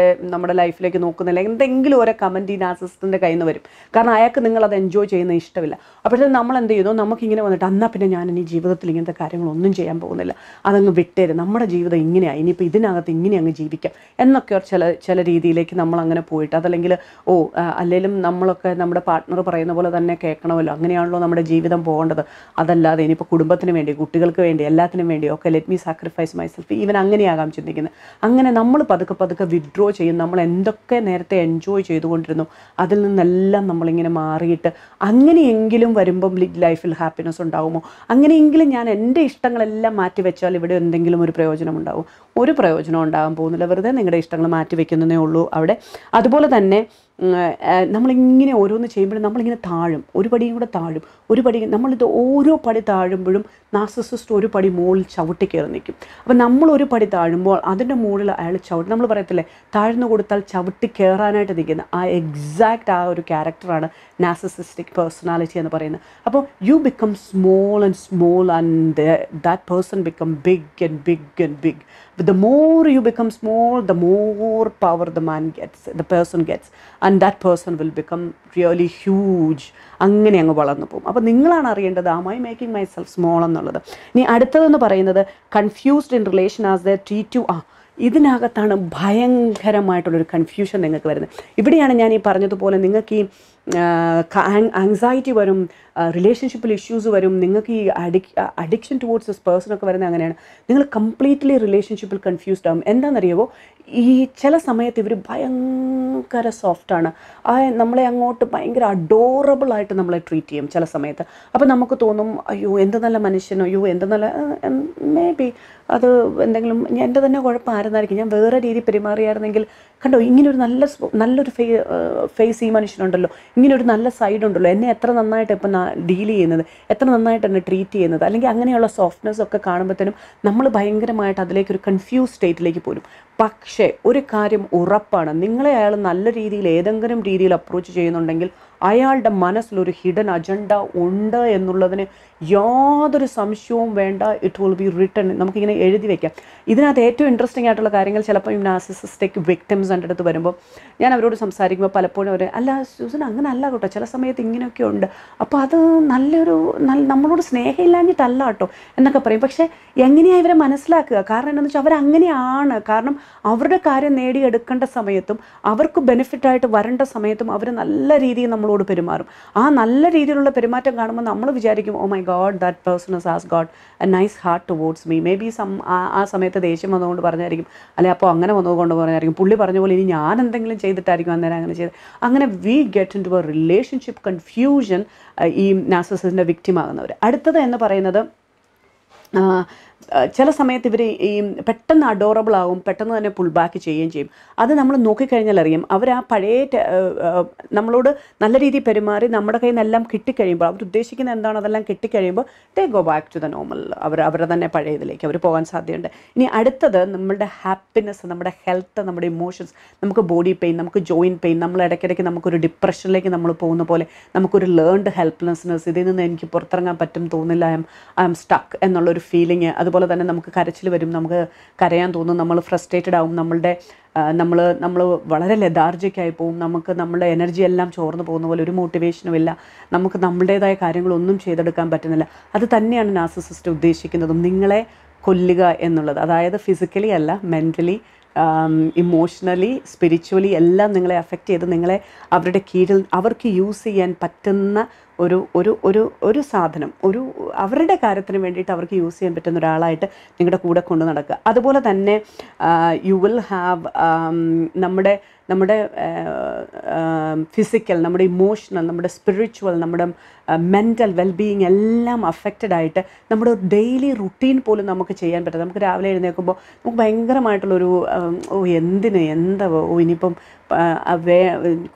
നമ്മുടെ ലൈഫിലേക്ക് നോക്കുന്നില്ല, എന്തെങ്കിലും ഓരോ കമൻറ്റ് ഈ നാർസിസിസ്റ്റിൻ്റെ കയ്യിൽ നിന്ന് വരും. കാരണം അയാൾക്ക് നിങ്ങളത് എൻജോയ് ചെയ്യുന്നത് ഇഷ്ടമില്ല. അപ്പോഴത്തേക്കും നമ്മൾ എന്ത് ചെയ്യുന്നു, നമുക്കിങ്ങനെ വന്നിട്ട് എന്നാൽ പിന്നെ ഞാൻ ഇനി ജീവിതത്തിൽ ഇങ്ങനത്തെ കാര്യങ്ങളൊന്നും ചെയ്യാൻ പോകുന്നില്ല, അതങ്ങ് വിട്ടേരും, നമ്മുടെ ജീവിതം ഇങ്ങനെയാണ്, ഇനിയിപ്പോൾ ഇതിനകത്ത് ഇങ്ങനെ അങ്ങ് ജീവിക്കാം എന്നൊക്കെ ചില രീതിയിലേക്ക് നമ്മളങ്ങനെ പോയിട്ട്, അതല്ലെങ്കിൽ അല്ലെങ്കിലും നമ്മളൊക്കെ നമ്മുടെ പാർട്ട്ണർ പറയുന്ന പോലെ തന്നെ കേൾക്കണമല്ലോ, അങ്ങനെയാണല്ലോ നമ്മുടെ ജീവിതം പോകേണ്ടത്, അതല്ലാതെ ഇനിയിപ്പോൾ കുടുംബത്തിന് വേണ്ടി, കുട്ടികൾക്ക് വേണ്ടി, എല്ലാത്തിനും വേണ്ടി ഒക്കെ let me sacrifice myself, even അങ്ങനെയാകാം ചിന്തിക്കുന്നത്. അങ്ങനെ നമ്മൾ പതുക്കെ വിഡ്രോ ചെയ്യും. നമ്മൾ എന്തൊക്കെ നേരത്തെ എൻജോയ് ചെയ്തുകൊണ്ടിരുന്നു അതിൽ നിന്നെല്ലാം നമ്മളിങ്ങനെ മാറിയിട്ട് അങ്ങനെയെങ്കിലും വരുമ്പം ലൈഫിൽ ഹാപ്പിനെസ് ഉണ്ടാകുമോ, അങ്ങനെയെങ്കിലും ഞാൻ എൻ്റെ ഇഷ്ടങ്ങളെല്ലാം മാറ്റി വെച്ചാൽ ഇവിടെ എന്തെങ്കിലും ഒരു പ്രയോജനം ഉണ്ടാവും? ഒരു പ്രയോജനം ഉണ്ടാകാൻ പോകുന്നില്ല, വെറുതെ നിങ്ങളുടെ ഇഷ്ടങ്ങൾ മാറ്റി വയ്ക്കുന്നതേ ഉള്ളൂ അവിടെ. അതുപോലെ തന്നെ നമ്മളിങ്ങനെ ഓരോന്ന് ചെയ്യുമ്പോഴും നമ്മളിങ്ങനെ താഴും, ഒരു പടിയും കൂടെ താഴും, ഒരു പടി നമ്മളിത് ഓരോ പടി താഴുമ്പോഴും നാർസിസിസ്റ്റ് ഒരു പടി മുകളിൽ ചവിട്ടി കയറി നിൽക്കും. അപ്പം നമ്മളൊരു പടി താഴുമ്പോൾ അതിൻ്റെ മുകളിൽ അയാൾ ചവിട്ടി, നമ്മൾ പറയത്തില്ലേ താഴ്ന്നു കൊടുത്താൽ ചവിട്ടി കയറാനായിട്ട് നിൽക്കുന്ന എക്സാക്റ്റ് ആ ഒരു ക്യാരക്ടറാണ് നാർസിസിസ്റ്റിക് പേഴ്സണാലിറ്റി എന്ന് പറയുന്നത്. അപ്പോൾ you become small and small and that person become big and big and big. The more you become small, the more power the person gets, and that person will become really huge. അങ്ങനെ അങ്ങ് വളർന്നു പോകും. അപ്പോൾ നിങ്ങളാണ് അറിയേണ്ടത്, am I making myself small എന്നുള്ളത്. ഇനി അടുത്തതെന്ന് പറയുന്നത് confused in relation as the treat you. ഇതിനകത്താണ് ഭയങ്കരമായിട്ടുള്ളൊരു കൺഫ്യൂഷൻ നിങ്ങൾക്ക് വരുന്നത്. ഇവിടെയാണ് ഞാൻ ഈ പറഞ്ഞതുപോലെ നിങ്ങൾക്ക് ഈ ആങ്സൈറ്റി വരും, റിലേഷൻഷിപ്പിൽ ഇഷ്യൂസ് വരും, നിങ്ങൾക്ക് ഈ അഡിക്ഷൻ ടുവേർഡ്സ് ദിസ് പേഴ്സണൊക്കെ വരുന്നത് അങ്ങനെയാണ്. നിങ്ങൾ കംപ്ലീറ്റ്ലി റിലേഷൻഷിപ്പിൽ കൺഫ്യൂസ്ഡ് ആകും. എന്താണെന്നറിയാമോ, ഈ ചില സമയത്ത് ഇവർ ഭയങ്കര സോഫ്റ്റാണ്, നമ്മളെ അങ്ങോട്ട് ഭയങ്കര അഡോറബിളായിട്ട് നമ്മളെ ട്രീറ്റ് ചെയ്യും ചില സമയത്ത്. അപ്പോൾ നമുക്ക് തോന്നും അയ്യോ എന്ത് നല്ല മനുഷ്യനോ, അയ്യോ എന്ത് നല്ല, മേ ബി അത് എന്തെങ്കിലും എൻ്റെ തന്നെ കുഴപ്പമായിരുന്നായിരിക്കും, ഞാൻ വേറെ രീതി പെരുമാറിയായിരുന്നെങ്കിൽ, കണ്ടോ ഇങ്ങനൊരു നല്ലൊരു ഫേസ് ഈ മനുഷ്യനുണ്ടല്ലോ, ഇങ്ങനൊരു നല്ല സൈഡ് ഉണ്ടല്ലോ, എന്നെ എത്ര നന്നായിട്ട് ഇപ്പം ഡീൽ ചെയ്യുന്നത്, എത്ര നന്നായിട്ട് എന്നെ ട്രീറ്റ് ചെയ്യുന്നത്, അല്ലെങ്കിൽ അങ്ങനെയുള്ള സോഫ്റ്റ്നെസ് ഒക്കെ കാണുമ്പോഴത്തേനും നമ്മൾ ഭയങ്കരമായിട്ട് അതിലേക്കൊരു കൺഫ്യൂസ് സ്റ്റേറ്റിലേക്ക് പോരും. പക്ഷേ ഒരു കാര്യം ഉറപ്പാണ്, നിങ്ങളെ അയാൾ നല്ല രീതിയിൽ ഏതെങ്കിലും രീതിയിൽ അപ്രോച്ച് ചെയ്യുന്നുണ്ടെങ്കിൽ അയാളുടെ മനസ്സിലൊരു ഹിഡൻ അജണ്ട ഉണ്ട് എന്നുള്ളതിന് യാതൊരു സംശയവും വേണ്ട. It will be written. നമുക്കിങ്ങനെ എഴുതി വെക്കാം. ഇതിനകത്ത് ഏറ്റവും ഇൻട്രസ്റ്റിംഗ് ആയിട്ടുള്ള കാര്യങ്ങൾ ചിലപ്പോൾ ഈ നാർസിസിസ്റ്റിക് വിക്ടിംസ് എൻ്റെ അടുത്ത് വരുമ്പോൾ ഞാൻ അവരോട് സംസാരിക്കുമ്പോൾ പലപ്പോഴും അവർ അല്ല സൂസൻ അങ്ങനെ അല്ല കേട്ടോ, ചില സമയത്ത് ഇങ്ങനെയൊക്കെ ഉണ്ട്, അപ്പോൾ അത് നമ്മളോട് സ്നേഹമില്ലാഞ്ഞിട്ടല്ല കേട്ടോ എന്നൊക്കെ പറയും. പക്ഷേ എങ്ങനെയാണ് ഇവരെ മനസ്സിലാക്കുക? കാരണം എന്താണെന്ന് വെച്ചാൽ അവരങ്ങനെയാണ്. കാരണം അവരുടെ കാര്യം നേടിയെടുക്കേണ്ട സമയത്തും അവർക്ക് ബെനിഫിറ്റായിട്ട് വരേണ്ട സമയത്തും അവർ നല്ല രീതിയിൽ നമ്മളോട് പെരുമാറും. ആ നല്ല രീതിയിലുള്ള പെരുമാറ്റം കാണുമ്പോൾ നമ്മൾ വിചാരിക്കും oh my God that person has got a nice heart towards me. Maybe ആ സമയത്ത് ദേഷ്യം വന്നുകൊണ്ട് പറഞ്ഞായിരിക്കും, അല്ലെ അപ്പോൾ അങ്ങനെ വന്നതുകൊണ്ട് പറഞ്ഞായിരിക്കും, പുള്ളി പറഞ്ഞ പോലെ ഇനി ഞാൻ എന്തെങ്കിലും ചെയ്തിട്ടായിരിക്കും അന്നേരം അങ്ങനെ ചെയ്ത്. അങ്ങനെ we get into a relationship confusion ഈ നാർസിസിസ്റ്റിൻ്റെ വിക്ടിം ആകുന്നവർ. അടുത്തത് എന്ന് പറയുന്നത് ചില സമയത്ത് ഇവർ ഈ പെട്ടെന്ന് അഡോറബിൾ ആവും, പെട്ടെന്ന് തന്നെ പുൾ ബാക്ക് ചെയ്യുകയും ചെയ്യും. അത് നമ്മൾ നോക്കിക്കഴിഞ്ഞാൽ അറിയാം. അവർ ആ പഴയ നമ്മളോട് നല്ല രീതിയിൽ പെരുമാറി നമ്മുടെ കയ്യിൽ നിന്നെല്ലാം കിട്ടിക്കഴിയുമ്പോൾ, അവർ ഉദ്ദേശിക്കുന്ന എന്താണോ അതെല്ലാം കിട്ടിക്കഴിയുമ്പോൾ they go back to the normal. അവരുടെ തന്നെ പഴയ ഇതിലേക്ക് അവർ പോകാൻ സാധ്യതയുണ്ട്. ഇനി അടുത്തത് നമ്മളുടെ ഹാപ്പിനെസ്, നമ്മുടെ ഹെൽത്ത്, നമ്മുടെ ഇമോഷൻസ്, നമുക്ക് ബോഡി പെയിൻ, നമുക്ക് ജോയിൻറ്റ് പെയിൻ, നമ്മൾ ഇടയ്ക്കിടയ്ക്ക് നമുക്കൊരു ഡിപ്രഷനിലേക്ക് നമ്മൾ പോകുന്ന പോലെ നമുക്കൊരു ലേൺഡ് ഹെൽപ്ലെസ്നെസ്, ഇതിൽ നിന്ന് എനിക്ക് പുറത്തിറങ്ങാൻ പറ്റും തോന്നില്ല, ഐ എം സ്റ്റക്ക് എന്നുള്ളൊരു ഫീലിംഗ്. അതുപോലെ തന്നെ നമുക്ക് കരച്ചിൽ വരും, നമുക്ക് കരയാൻ തോന്നും, നമ്മൾ ഫ്രസ്ട്രേറ്റഡ് ആവും, നമ്മൾ വളരെ ലെഥാർജിക്കായി പോവും, നമുക്ക് നമ്മുടെ എനർജി എല്ലാം ചോർന്നു പോകുന്ന പോലെ, ഒരു മോട്ടിവേഷനും ഇല്ല, നമുക്ക് നമ്മുടേതായ കാര്യങ്ങളൊന്നും ചെയ്തെടുക്കാൻ പറ്റുന്നില്ല. അത് തന്നെയാണ് നാർസിസിസ്റ്റ് ഉദ്ദേശിക്കുന്നതും, നിങ്ങളെ കൊല്ലുക എന്നുള്ളത്. അതായത് ഫിസിക്കലി അല്ല, മെൻ്റലി, ഇമോഷണലി, സ്പിരിച്വലി എല്ലാം നിങ്ങളെ അഫക്റ്റ് ചെയ്ത് നിങ്ങളെ അവരുടെ കീഴിൽ അവർക്ക് യൂസ് ചെയ്യാൻ പറ്റുന്ന ഒരു സാധനം, അവരുടെ കാര്യത്തിന് വേണ്ടിയിട്ട് അവർക്ക് യൂസ് ചെയ്യാൻ പറ്റുന്ന ഒരാളായിട്ട് നിങ്ങളുടെ കൂടെ കൊണ്ട് നടക്കുക. അതുപോലെ തന്നെ യു വിൽ ഹാവ് നമ്മുടെ ഫിസിക്കൽ, നമ്മുടെ ഇമോഷണൽ, നമ്മുടെ സ്പിരിച്വൽ, നമ്മുടെ മെൻ്റൽ വെൽബീയിങ് എല്ലാം അഫക്റ്റഡ് ആയിട്ട് നമ്മുടെ ഡെയിലി റുട്ടീൻ പോലും നമുക്ക് ചെയ്യാൻ പറ്റും. നമുക്ക് രാവിലെ എഴുന്നേൽക്കുമ്പോൾ നമുക്ക് ഭയങ്കരമായിട്ടുള്ളൊരു ഇനിയിപ്പം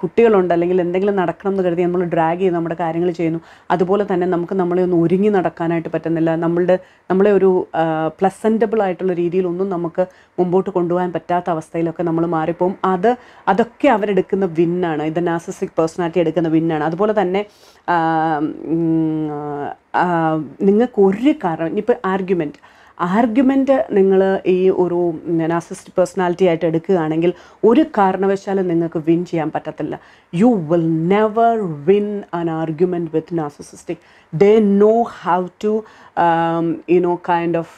കുട്ടികളുണ്ട് അല്ലെങ്കിൽ എന്തെങ്കിലും നടക്കണം എന്ന് കരുതി നമ്മൾ ഡ്രാഗ് ചെയ്ത് നമ്മുടെ കാര്യങ്ങൾ ചെയ്യുന്നു. അതുപോലെ തന്നെ നമ്മളെ ഒന്ന് ഒരുങ്ങി നടക്കാനായിട്ട് പറ്റുന്നില്ല. നമ്മളെ ഒരു പ്ലസൻറ്റബിൾ ആയിട്ടുള്ള രീതിയിലൊന്നും നമുക്ക് മുമ്പോട്ട് കൊണ്ടുപോകാൻ പറ്റാത്ത അവസ്ഥയിലൊക്കെ നമ്മൾ മാറിപ്പോവും. അതൊക്കെ അവരെടുക്കുന്ന വിന്നാണ്, ഇത് നാർസിസിസ്റ്റിക് പേഴ്സണാലിറ്റി എടുക്കുന്ന വിന്നാണ്. അതുപോലെ തന്നെ നിങ്ങൾക്ക് ഒരു കാരണം, ഇനിയിപ്പോൾ ആർഗ്യുമെൻറ്റ് നിങ്ങൾ ഈ ഒരു നാർസിസിസ്റ്റിക് പേഴ്സണാലിറ്റി ആയിട്ട് എടുക്കുകയാണെങ്കിൽ ഒരു കാരണവശാലും നിങ്ങൾക്ക് വിൻ ചെയ്യാൻ പറ്റത്തില്ല. You will never win an argument with narcissistic. They know how to kind of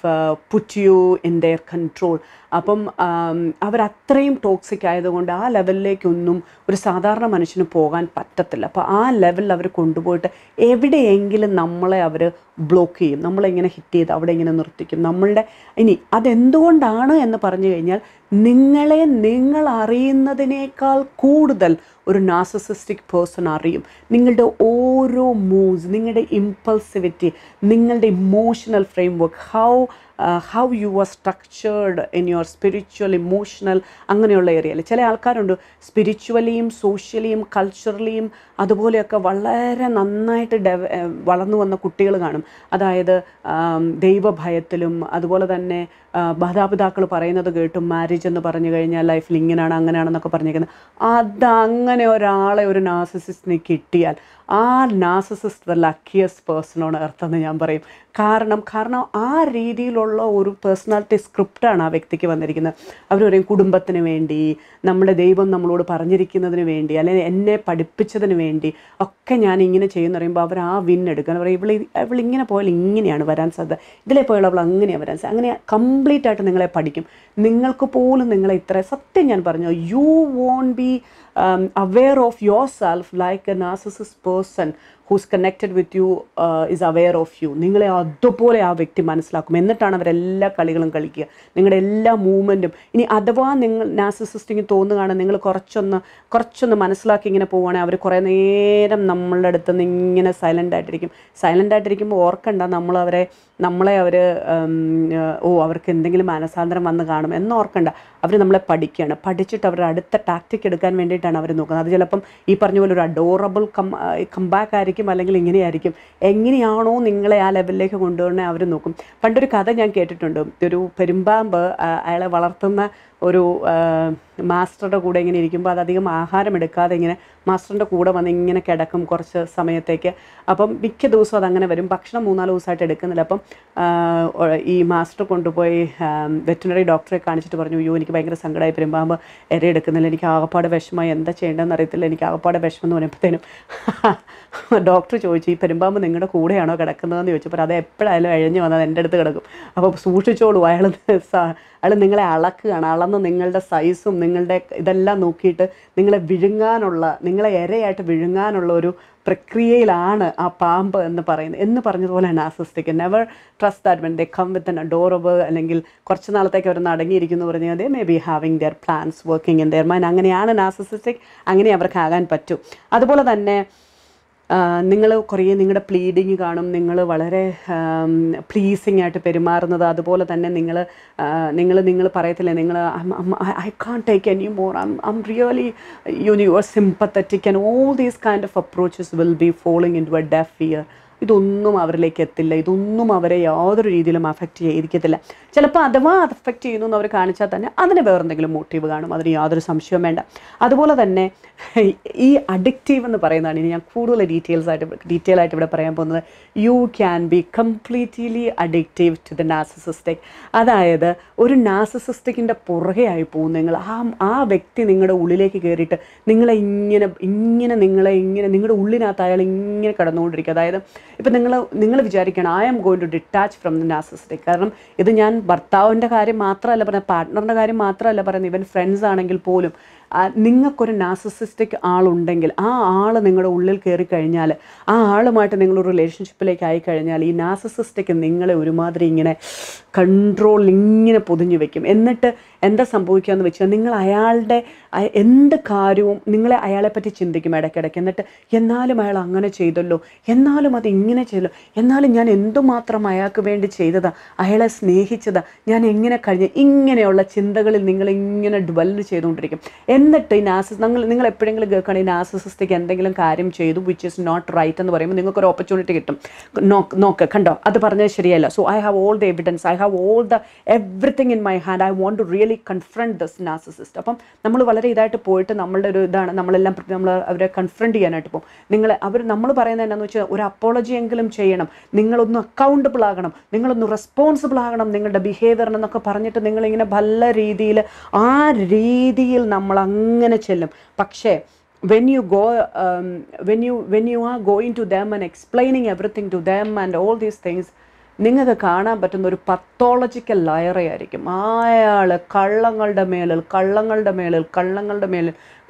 put you in their control. അപ്പം അവരത്രയും ടോക്സിക് ആയതുകൊണ്ട് ആ ലെവലിലേക്കൊന്നും ഒരു സാധാരണ മനുഷ്യന് പോകാൻ പറ്റത്തില്ല. അപ്പോൾ ആ ലെവലിൽ അവർ കൊണ്ടുപോയിട്ട് എവിടെയെങ്കിലും നമ്മളെ അവർ ബ്ലോക്ക് ചെയ്യും, നമ്മളിങ്ങനെ ഹിറ്റ് ചെയ്ത് അവിടെ ഇങ്ങനെ നിർത്തിക്കും. ഇനി അതെന്തുകൊണ്ടാണ് എന്ന് പറഞ്ഞു കഴിഞ്ഞാൽ നിങ്ങൾ അറിയുന്നതിനേക്കാൾ കൂടുതൽ ഒരു നാർസിസിസ്റ്റിക് പേഴ്സൺ അറിയും. നിങ്ങളുടെ ഓരോ മൂവ്സ്, നിങ്ങളുടെ ഇമ്പൾസിവിറ്റി, നിങ്ങളുടെ emotional frame work, how you are structured in your spiritual, emotional, അങ്ങനെയുള്ള ഏരിയയിൽ. ചില ആൾക്കാരുണ്ട് സ്പിരിച്വലിയും സോഷ്യലിയും കൾച്ചറലിയും അതുപോലെയൊക്കെ വളരെ നന്നായിട്ട് വളർന്നു വന്ന കുട്ടികൾ കാണും. അതായത് ദൈവഭയത്തിലും അതുപോലെ തന്നെ മാതാപിതാക്കൾ പറയുന്നത് കേട്ടും മാരേജ് എന്ന് പറഞ്ഞു കഴിഞ്ഞാൽ ലൈഫിൽ ഇങ്ങനെയാണ് അങ്ങനെയാണെന്നൊക്കെ പറഞ്ഞിരിക്കുന്നത്. അതങ്ങനെ ഒരാളെ ഒരു നാർസിസിസ്റ്റിനെ കിട്ടിയാൽ ആ narcissist the luckiest person on earth എന്ന് ഞാൻ പറയും. കാരണം ആ രീതിയിലുള്ള ഒരു പേഴ്സണാലിറ്റി സ്ക്രിപ്റ്റാണ് ആ വ്യക്തിക്ക് വന്നിരിക്കുന്നത്. അവർ പറയും കുടുംബത്തിന് വേണ്ടി, നമ്മുടെ ദൈവം നമ്മളോട് പറഞ്ഞിരിക്കുന്നതിന് വേണ്ടി, അല്ലെങ്കിൽ എന്നെ പഠിപ്പിച്ചതിന് വേണ്ടി ഒക്കെ ഞാൻ ഇങ്ങനെ ചെയ്യുന്ന പറയുമ്പോൾ അവർ ആ വിന്നെടുക്കാൻ പറയും. ഇവളിങ്ങനെ പോയാൽ ഇങ്ങനെയാണ് വരാൻ സാധ്യത, ഇതിലെ പോയാൽ അവൾ അങ്ങനെയാണ് വരാൻ സാധ്യത. അങ്ങനെ കംപ്ലീറ്റ് ആയിട്ട് നിങ്ങളെ പഠിക്കും. നിങ്ങൾക്ക് പോലും നിങ്ങളെ സത്യം ഞാൻ പറഞ്ഞു, you won't be aware of yourself like a narcissist person who's connected with you is aware of you. നിങ്ങളെ അതുപോലെ ആ വ്യക്തി മനസ്സിലാക്കും. എന്നിട്ടാണ് അവരെല്ലാ കളികളും കളിക്കുക, നിങ്ങളുടെ എല്ലാ മൂവ്മെൻറ്റും. ഇനി അഥവാ നിങ്ങൾ നാർസിസിസ്റ്റിന് തോന്നുകയാണ് നിങ്ങൾ കുറച്ചൊന്ന് മനസ്സിലാക്കി ഇങ്ങനെ പോവുകയാണെങ്കിൽ അവർ കുറേ നേരം നമ്മളുടെ അടുത്ത് നിന്ന് ഇങ്ങനെ സൈലൻ്റ് ആയിട്ടിരിക്കുമ്പോൾ ഓർക്കണ്ട നമ്മളെ അവർ അവർക്ക് എന്തെങ്കിലും മാനസാന്തരം വന്ന് കാണും എന്ന് ഓർക്കണ്ട. അവർ നമ്മളെ പഠിച്ചിട്ട് അവരുടെ അടുത്ത ടാക്റ്റിക് എടുക്കാൻ വേണ്ടിയിട്ടാണ് അവർ നോക്കുന്നത്. അത് ചിലപ്പം ഈ പറഞ്ഞ പോലെ ഒരു അഡോറബിൾ കംബാക്ക് ആയിരിക്കും, അല്ലെങ്കിൽ ഇങ്ങനെയായിരിക്കും. എങ്ങനെയാണോ നിങ്ങളെ ആ ലെവലിലേക്ക് കൊണ്ടുപോകണേ അവർ നോക്കും. പണ്ടൊരു കഥ ഞാൻ കേട്ടിട്ടുണ്ട്. ഒരു പെരുമ്പാമ്പ് അയാളെ വളർത്തുന്ന ഒരു മാസ്റ്ററുടെ കൂടെ ഇങ്ങനെ ഇരിക്കുമ്പോൾ അതധികം ആഹാരം എടുക്കാതെ ഇങ്ങനെ മാസ്റ്ററിൻ്റെ കൂടെ വന്ന് ഇങ്ങനെ കിടക്കും കുറച്ച് സമയത്തേക്ക്. അപ്പം മിക്ക ദിവസവും അതങ്ങനെ വരും. ഭക്ഷണം 3-4 ദിവസമായിട്ട് എടുക്കുന്നില്ല. അപ്പം ഈ മാസ്റ്റർ കൊണ്ടുപോയി വെറ്റിനറി ഡോക്ടറെ കാണിച്ചിട്ട് പറഞ്ഞു, അയ്യോ എനിക്ക് ഭയങ്കര സങ്കടമായി, പെരുമ്പാമ്പ് ഇര എടുക്കുന്നില്ല, എനിക്ക് ആകപ്പാട് വിഷമമായി, എന്താ ചെയ്യേണ്ടതെന്ന് അറിയത്തില്ല, എനിക്ക് ആകപ്പാട് വിഷമം എന്ന് പറയുമ്പോഴത്തേനും ഡോക്ടർ ചോദിച്ചു, ഈ പെരുമ്പാമ്പ് നിങ്ങളുടെ കൂടെയാണോ കിടക്കുന്നതെന്ന് ചോദിച്ചപ്പോൾ അത് എപ്പോഴായാലും അഴിഞ്ഞ് വന്നത് എൻ്റെ അടുത്ത് കിടക്കും, അപ്പോൾ സൂക്ഷിച്ചോളൂ, അയാൾ നിങ്ങളെ അളക്കുകയാണ്, അളന്ന് നിങ്ങളുടെ സൈസും നിങ്ങളുടെ ഇതെല്ലാം നോക്കിയിട്ട് നിങ്ങളെ വിഴുങ്ങാനുള്ള, നിങ്ങളെ ഇരയായിട്ട് വിഴുങ്ങാനുള്ള ഒരു പ്രക്രിയയിലാണ് ആ പാമ്പ് എന്ന് പറഞ്ഞതുപോലെ narcissistic. Never trust that when they come with an adorable, അല്ലെങ്കിൽ കുറച്ച് നാളത്തേക്ക് അവർ അടങ്ങിയിരിക്കുന്നു പറഞ്ഞാൽ they may be having their plans working in their mind. അങ്ങനെയാണ് നാർസിസിസ്റ്റിക്, അങ്ങനെ അവർക്കാകാൻ പറ്റും. അതുപോലെ തന്നെ നിങ്ങൾ നിങ്ങളുടെ പ്ലീഡിങ് കാണും, നിങ്ങൾ വളരെ പ്ലീസിങ് ആയിട്ട് പെരുമാറുന്നത്. അതുപോലെ തന്നെ നിങ്ങൾ പറയത്തില്ലേ, I can't take any more, I'm really you are sympathetic and all these kind of approaches will be following into a deaf ear. ഇതൊന്നും അവരിലേക്ക് എത്തില്ല, ഇതൊന്നും അവരെ യാതൊരു രീതിയിലും അഫക്റ്റ് ചെയ്തിരിക്കത്തില്ല. ചിലപ്പോൾ അഥവാ അഫക്റ്റ് ചെയ്യുന്നു എന്ന് അവർ കാണിച്ചാൽ തന്നെ അതിന് വേറെന്തെങ്കിലും മോട്ടീവ് കാണും, അതിന് യാതൊരു സംശയവും വേണ്ട. അതുപോലെ തന്നെ ഈ അഡിക്റ്റീവ് എന്ന് പറയുന്നതാണ് ഇനി ഞാൻ കൂടുതൽ ഡീറ്റെയിൽ ആയിട്ട് ഇവിടെ പറയാൻ പോകുന്നത്. You can be completely addictive to the narcissistic. അതായത് ഒരു നാർസിസിസ്റ്റിക്കിൻ്റെ പുറകെ ആയി പോകും നിങ്ങൾ. ആ വ്യക്തി നിങ്ങളുടെ ഉള്ളിലേക്ക് കയറിയിട്ട് നിങ്ങളെ നിങ്ങളുടെ ഉള്ളിനകത്ത് അയാൾ ഇങ്ങനെ കടന്നുകൊണ്ടിരിക്കുക. അതായത് ഇപ്പം നിങ്ങൾ വിചാരിക്കണം, I am going to detach from the narcissistic. കാരണം ഇത് ഞാൻ ഭർത്താവിൻ്റെ കാര്യം മാത്രമല്ല പറയുന്നത്, പാർട്ട്ണറിൻ്റെ കാര്യം മാത്രമല്ല പറയുന്നത്, ഈവൻ ഫ്രണ്ട്സ് ആണെങ്കിൽ പോലും നിങ്ങൾക്കൊരു നാർസിസിസ്റ്റിക് ആളുണ്ടെങ്കിൽ ആ ആൾ നിങ്ങളുടെ ഉള്ളിൽ കയറി കഴിഞ്ഞാൽ, ആ ആളുമായിട്ട് നിങ്ങളൊരു റിലേഷൻഷിപ്പിലേക്ക് ആയിക്കഴിഞ്ഞാൽ ഈ നാർസിസിസ്റ്റിക് നിങ്ങളെ ഒരുമാതിരി ഇങ്ങനെ ഇങ്ങനെ പൊതിഞ്ഞു വെക്കും. എന്നിട്ട് എന്താ സംഭവിക്കുക എന്ന് വെച്ചാൽ നിങ്ങൾ അയാളുടെ എന്ത് കാര്യവും അയാളെപ്പറ്റി ചിന്തിക്കും ഇടയ്ക്കിടയ്ക്ക്. എന്നിട്ട് എന്നാലും അയാൾ അങ്ങനെ ചെയ്തല്ലോ, എന്നാലും അത് ഇങ്ങനെ ചെയ്തല്ലോ, എന്നാലും ഞാൻ എന്തുമാത്രം അയാൾക്ക് വേണ്ടി ചെയ്തതാ, അയാളെ സ്നേഹിച്ചതാ, ഞാൻ എങ്ങനെ കഴിഞ്ഞ, ഇങ്ങനെയുള്ള ചിന്തകളിൽ നിങ്ങളിങ്ങനെ ഡ്വെല്ല് ചെയ്തുകൊണ്ടിരിക്കും. എന്നിട്ട് ഈ നിങ്ങൾ എപ്പോഴെങ്കിലും കേൾക്കുകയാണ് ഈ നാർസിസിസ്റ്റിക് എന്തെങ്കിലും കാര്യം ചെയ്തു വിച്ച് ഈസ് നോട്ട് റൈറ്റ് എന്ന് പറയുമ്പോൾ നിങ്ങൾക്കൊരു ഓപ്പർച്യൂണിറ്റി കിട്ടും. നോക്ക് കണ്ടോ, അത് പറഞ്ഞത് ശരിയല്ല, so I have all the evidence, I have all the everything in my hand, I want to really confront this narcissist. അപ്പം നമ്മൾ വളരെ ഇതായിട്ട് പോയിട്ട് നമ്മളുടെ ഒരു ഇതാണ്, നമ്മൾ അവരെ കൺഫ്രണ്ട് ചെയ്യാനായിട്ട് പോകും. നമ്മൾ പറയുന്നത് എന്താണെന്ന് വെച്ചാൽ ഒരു അപ്പോളജി എങ്കിലും ചെയ്യണം, നിങ്ങളൊന്ന് അക്കൗണ്ടബിൾ ആകണം, നിങ്ങളൊന്ന് റെസ്പോൺസിബിൾ ആകണം നിങ്ങളുടെ ബിഹേവിയറിനെന്നൊക്കെ പറഞ്ഞിട്ട് നിങ്ങളിങ്ങനെ നല്ല രീതിയിൽ ആ രീതിയിൽ നമ്മൾ അങ്ങനെ ചെല്ലും. പക്ഷേ when you are going to them and explaining everything to them and all these things, നിങ്ങൾക്ക് കാണാൻ പറ്റുന്ന ഒരു പത്തോളജിക്കൽ ലയറായിരിക്കും. അയാൾ കള്ളങ്ങളുടെ മേലിൽ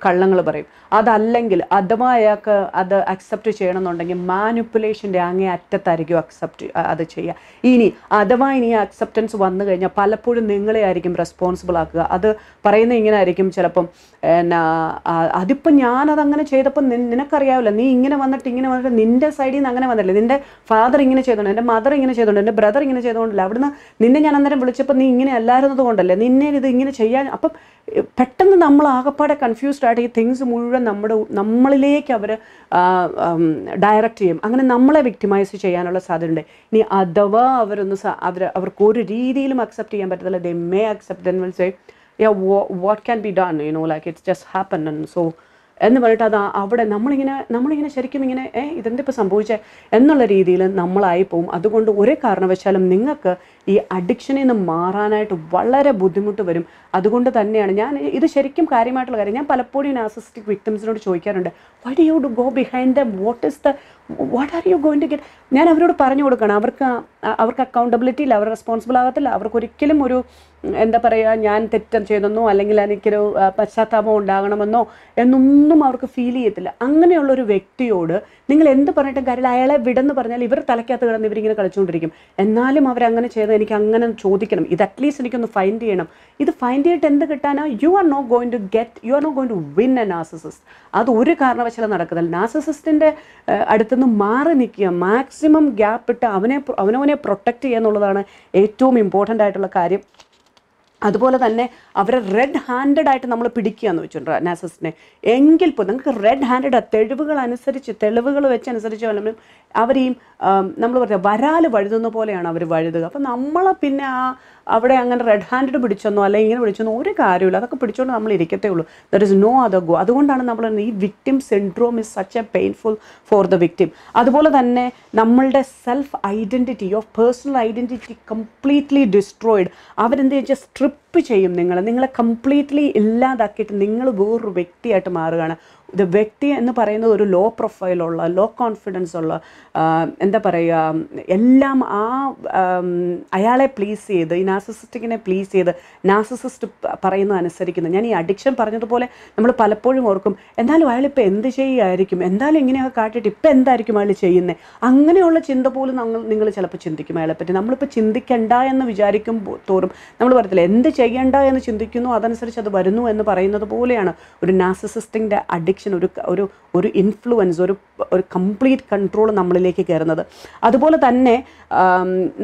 കള്ളങ്ങൾ പറയും. അതല്ലെങ്കിൽ അഥവാ അയാൾക്ക് അത് അക്സെപ്റ്റ് ചെയ്യണമെന്നുണ്ടെങ്കിൽ മാനിപ്പുലേഷൻ്റെ അങ്ങേ അറ്റത്തായിരിക്കും അത് ചെയ്യുക. ഇനി അക്സെപ്റ്റൻസ് വന്നു കഴിഞ്ഞാൽ പലപ്പോഴും നിങ്ങളെ ആയിരിക്കും റെസ്പോൺസിബിൾ ആക്കുക. അത് പറയുന്നത് ഇങ്ങനെ ആയിരിക്കും ചിലപ്പം, അതിപ്പം ഞാനതങ്ങനെ ചെയ്തപ്പോൾ നിനക്കറിയാവില്ല, നീ ഇങ്ങനെ വന്നിട്ട് നിൻ്റെ സൈഡിൽ നിന്ന് അങ്ങനെ വന്നില്ല, നിൻ്റെ ഫാദർ ഇങ്ങനെ ചെയ്തോണ്ട്, എൻ്റെ മദർ ഇങ്ങനെ ചെയ്തോണ്ട്, എൻ്റെ ബ്രദർ ഇങ്ങനെ ചെയ്തുകൊണ്ടില്ല, അവിടുന്ന് നിന്നെ ഞാൻ അന്നേരം വിളിച്ചപ്പോൾ നീ ഇങ്ങനെ അല്ലായിരുന്നത് കൊണ്ടല്ലേ, നിന്നെ ഇത് ഇങ്ങനെ ചെയ്യാൻ. അപ്പം പെട്ടെന്ന് നമ്മൾ ആകപ്പാടെ കൺഫ്യൂസ്ഡ് ആയിട്ട് ഈ തിങ്സ് മുഴുവൻ നമ്മളിലേക്ക് അവർ ഡയറക്റ്റ് ചെയ്യും. അങ്ങനെ നമ്മളെ വിക്ടിമൈസ് ചെയ്യാനുള്ള സാധ്യതയുണ്ട്. ഇനി അഥവാ അവർക്ക് ഒരു രീതിയിലും അക്സെപ്റ്റ് ചെയ്യാൻ പറ്റത്തില്ല, they may accept and will say what can be done, like it's just happened and so എന്ന് പറഞ്ഞിട്ട് അത് അവിടെ നമ്മളിങ്ങനെ ശരിക്കും ഇങ്ങനെ ഇതെന്തിപ്പോൾ സംഭവിച്ചേ എന്നുള്ള രീതിയിൽ നമ്മളായി പോവും. അതുകൊണ്ട് ഒരു കാരണവശാലും നിങ്ങൾക്ക് ഈ അഡിക്ഷനിൽ നിന്ന് മാറാനായിട്ട് വളരെ ബുദ്ധിമുട്ട് വരും. അതുകൊണ്ട് തന്നെയാണ് ഇത് ശരിക്കും കാര്യമായിട്ടുള്ള കാര്യം. ഞാൻ പലപ്പോഴും നാർസിസിസ്റ്റിക് വിക്ടിംസിനോട് ചോദിക്കാറുണ്ട്, why do you go behind them, what are you going to get? ഞാൻ അവരോട് പറഞ്ഞു കൊടുക്കണം, അവർക്ക് അക്കൗണ്ടബിലിറ്റി ഇല്ല, അവർ റെസ്പോൺസിബിൾ ആകത്തില്ല, അവർക്കൊരിക്കലും ഒരു എന്താ പറയുക, ഞാൻ തെറ്റം ചെയ്തെന്നോ അല്ലെങ്കിൽ എനിക്കൊരു പശ്ചാത്താപം ഉണ്ടാകണമെന്നോ എന്നൊന്നും അവർക്ക് ഫീൽ ചെയ്യത്തില്ല. അങ്ങനെയുള്ളൊരു വ്യക്തിയോട് നിങ്ങൾ എന്ത് പറഞ്ഞിട്ടും കാര്യമില്ല, അയാളെ വിടെന്ന് പറഞ്ഞാൽ ഇവർ തലയ്ക്കകത്ത് കിടന്ന് ഇവരിങ്ങനെ കളിച്ചുകൊണ്ടിരിക്കും. എന്നാലും അവരങ്ങനെ ചെയ്ത് എനിക്ക് അങ്ങനെ ചോദിക്കണം, ഇത് അറ്റ്ലീസ്റ്റ് എനിക്കൊന്ന് ഫൈൻഡ് ചെയ്യണം. ഇത് ഫൈൻഡ് ചെയ്തിട്ട് എന്ത് കിട്ടാനോ? You are not going to win a narcissist. അത് ഒരു കാരണവശാലും നടക്കുന്നില്ല. നാർസിസിസ്റ്റിൻ്റെ അടുത്തുനിന്ന് മാറി നിൽക്കുക, മാക്സിമം ഗ്യാപ്പ് ഇട്ട് അവനവനെ പ്രൊട്ടക്റ്റ് ചെയ്യുക എന്നുള്ളതാണ് ഏറ്റവും ഇമ്പോർട്ടൻ്റ് ആയിട്ടുള്ള കാര്യം. അതുപോലെ തന്നെ അവരെ റെഡ് ഹാൻഡഡ് ആയിട്ട് നമ്മൾ പിടിക്കുക എന്ന് വെച്ചിട്ടുണ്ട് നാർസിസിസ്റ്റിനെ. എങ്കിൽ പോലും നിങ്ങൾക്ക് റെഡ് ഹാൻഡഡ് തെളിവുകൾ വെച്ചനുസരിച്ച് വല്ലതും അവർ ഈ നമ്മൾ പറയുക വരാൽ വഴുതുന്ന പോലെയാണ് അവർ വഴുതുക. അപ്പം നമ്മളെ പിന്നെ അവിടെ അങ്ങനെ റെഡ് ഹാൻഡഡ് പിടിച്ചെന്നോ അല്ലെങ്കിൽ ഇങ്ങനെ പിടിച്ചെന്നോ ഒരു കാര്യമില്ല. അതൊക്കെ പിടിച്ചുകൊണ്ട് നമ്മൾ ഇരിക്കത്തേ ഉള്ളൂ. There is no other go. അതുകൊണ്ടാണ് നമ്മൾ ഈ victim syndrome is such a painful for the victim. അതുപോലെ തന്നെ നമ്മളുടെ self identity, your personal identity completely destroyed. അവരെന്ത് വെച്ചാൽ സ്ട്രിപ്പ് ചെയ്യും നിങ്ങളെ കംപ്ലീറ്റ്ലി ഇല്ലാതാക്കിയിട്ട് നിങ്ങൾ വേറൊരു വ്യക്തിയായിട്ട് മാറുകയാണ്. ഇത് വ്യക്തി എന്ന് പറയുന്നത് ഒരു ലോ പ്രൊഫൈലുള്ള, ലോ കോൺഫിഡൻസ് ഉള്ള, എന്താ പറയുക, എല്ലാം അയാളെ പ്ലീസ് ചെയ്ത്, ഈ നാർസിസിസ്റ്റിക്കിനെ പ്ലീസ് ചെയ്ത് നാർസിസിസ്റ്റ് പറയുന്നത് അനുസരിക്കുന്നത്. ഞാൻ ഈ അഡിക്ഷൻ പറഞ്ഞതുപോലെ നമ്മൾ പലപ്പോഴും ഓർക്കും, എന്തായാലും അയാളിപ്പോൾ എന്ത് ചെയ്യുമായിരിക്കും, എന്തായാലും ഇങ്ങനെയൊക്കെ കാട്ടിയിട്ട് ഇപ്പം എന്തായിരിക്കും അയാൾ ചെയ്യുന്നത്, അങ്ങനെയുള്ള ചിന്ത പോലും നിങ്ങൾ ചിലപ്പോൾ ചിന്തിക്കും അയാളെപ്പറ്റി. നമ്മളിപ്പോൾ ചിന്തിക്കണ്ട എന്ന് വിചാരിക്കും തോറും നമ്മൾ പറയത്തില്ല, എന്ത് ചെയ്യണ്ട എന്ന് ചിന്തിക്കുന്നു അതനുസരിച്ച് അത് വരുന്നു എന്ന് പറയുന്നത് പോലെയാണ് ഒരു നാർസിസിസ്റ്റിൻ്റെ അഡിക്ഷൻ, ഒരു ഇൻഫ്ലുവൻസ്, ഒരു കംപ്ലീറ്റ് കൺട്രോൾ നമ്മളിലേക്ക് കയറുന്നത്. അതുപോലെ തന്നെ